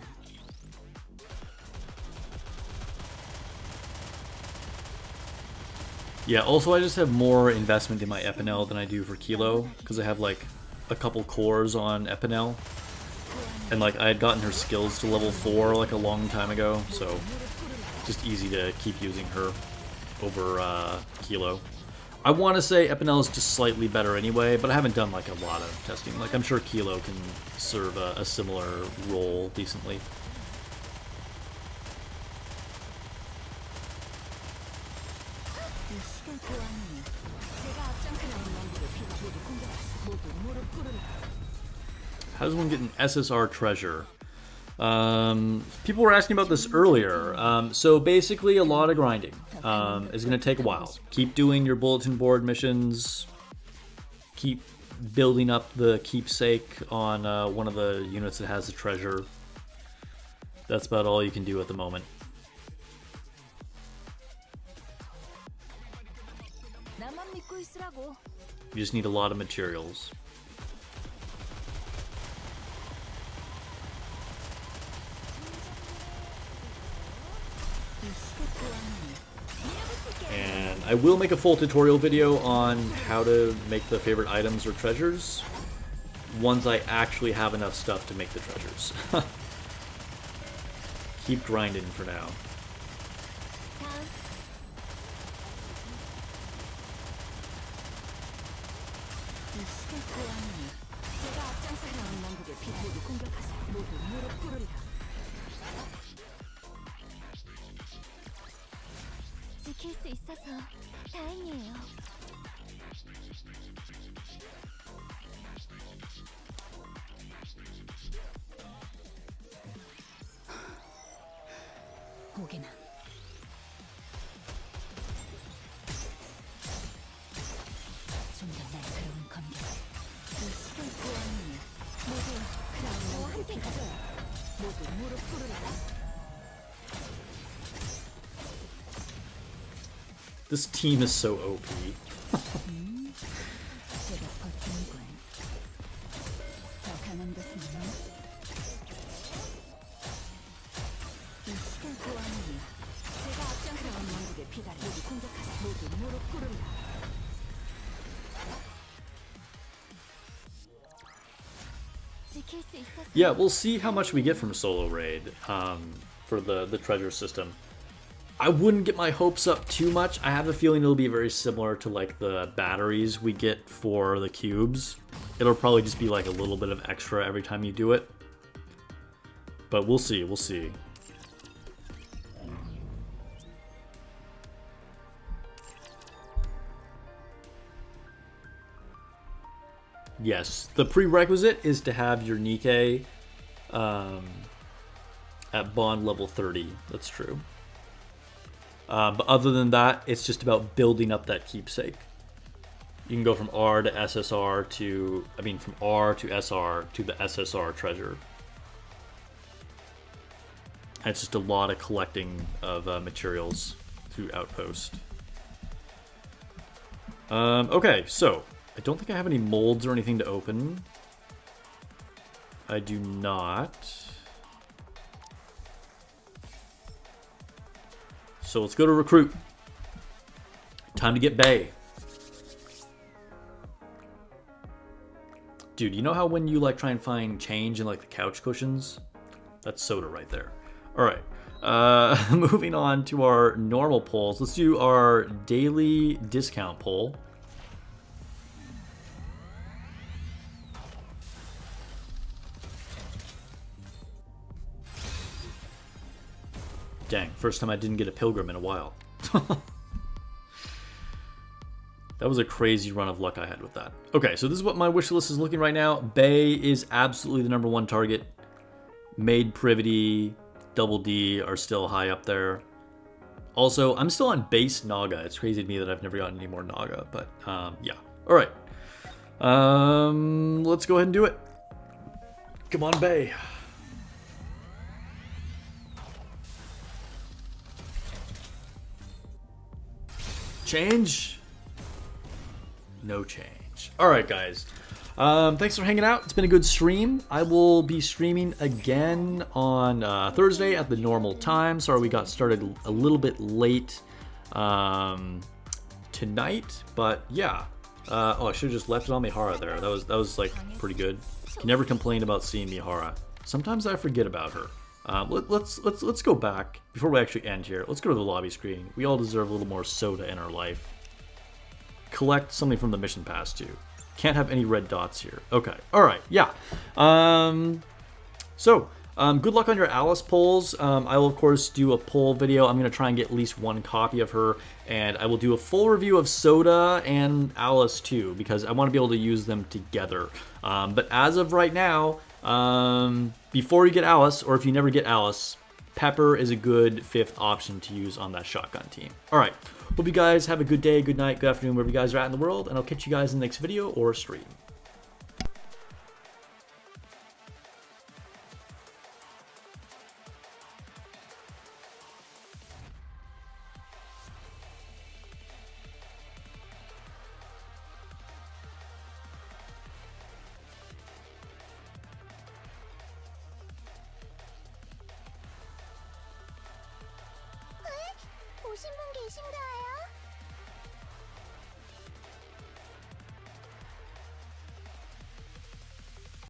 Yeah, also I just have more investment in my Epinel than I do for Kilo, because I have like a couple cores on Epinel. And like I had gotten her skills to level 4 like a long time ago, so just easy to keep using her over Kilo. I want to say Epinel is just slightly better anyway, but I haven't done like a lot of testing. Like I'm sure Kilo can serve a similar role decently. 제가 앞장서는 놈들을 How does one get an SSR treasure? People were asking about this earlier. So basically, a lot of grinding is going to take a while. Keep doing your bulletin board missions. Keep building up the keepsake on one of the units that has the treasure. That's about all you can do at the moment. 나만 믿고 있으라고. You just need a lot of materials. And I will make a full tutorial video on how to make the favorite items or treasures once I actually have enough stuff to make the treasures. Keep grinding for now. 다음. 이 시간 또한 제가 앞장서 나온 왕국의 피 모두 공격하세요. 모두 무릎 꿇으리라. 지킬 수 있어서 다행이에요. 오게나. 좀 더 날카로운 검격. 이 시간 또한 모두 크라운 왕국의 피가 모두 무릎 꿇으리라. This team is so OP. 제가 버티는군. 더 강한 것은 없나? 이 시간 또한 제가 앞장서 나온 왕국의 피가 모두 공격하세요. 모두 무릎 꿇으리라. 지킬 수 있어서. Yeah, we'll see how much we get from Solo Raid for the treasure system. I wouldn't get my hopes up too much. I have a feeling it'll be very similar to like the batteries we get for the cubes. It'll probably just be like a little bit of extra every time you do it. But we'll see, we'll see. Yes, the prerequisite is to have your Nikke at bond level 30. That's true. But other than that, it's just about building up that keepsake. You can go from R to SSR to, from R to SR to the SSR treasure. And it's just a lot of collecting of materials through Outpost. Okay, so I don't think I have any molds or anything to open. I do not. So let's go to recruit. Time to get Bay. Dude, you know how when you like try and find change in like the couch cushions? That's Soda right there. All right. Moving on to our normal polls. Let's do our daily discount poll. Dang, first time I didn't get a pilgrim in a while. That was a crazy run of luck I had with that. Okay, so this is what my wish list is looking right now. Bay is absolutely the #1 target. Maid Privity, Double D are still high up there. Also, I'm still on base Naga. It's crazy to me that I've never gotten any more Naga, but yeah. All right. Let's go ahead and do it. Come on, Bay. Change? No change. Alright, guys. Thanks for hanging out. It's been a good stream. I will be streaming again on Thursday at the normal time. Sorry we got started a little bit late tonight. But yeah. Oh, I should have just left it on Mihara there. That was like pretty good. Can never complain about seeing Mihara. Sometimes I forget about her. Let's go back before we actually end here. Let's go to the lobby screen. We all deserve a little more soda in our life. Collect something from the mission pass too. Can't have any red dots here. Okay. All right. Yeah. Good luck on your Alice polls. I will of course do a poll video. I'm gonna try and get at least one copy of her, and I will do a full review of Soda and Alice too, because I want to be able to use them together. But as of right now, Before you get Alice, or if you never get Alice, Pepper is a good 5th option to use on that shotgun team. Alright, hope you guys have a good day, good night, good afternoon, wherever you guys are at in the world, and I'll catch you guys in the next video or stream. 오신 분 계신가요?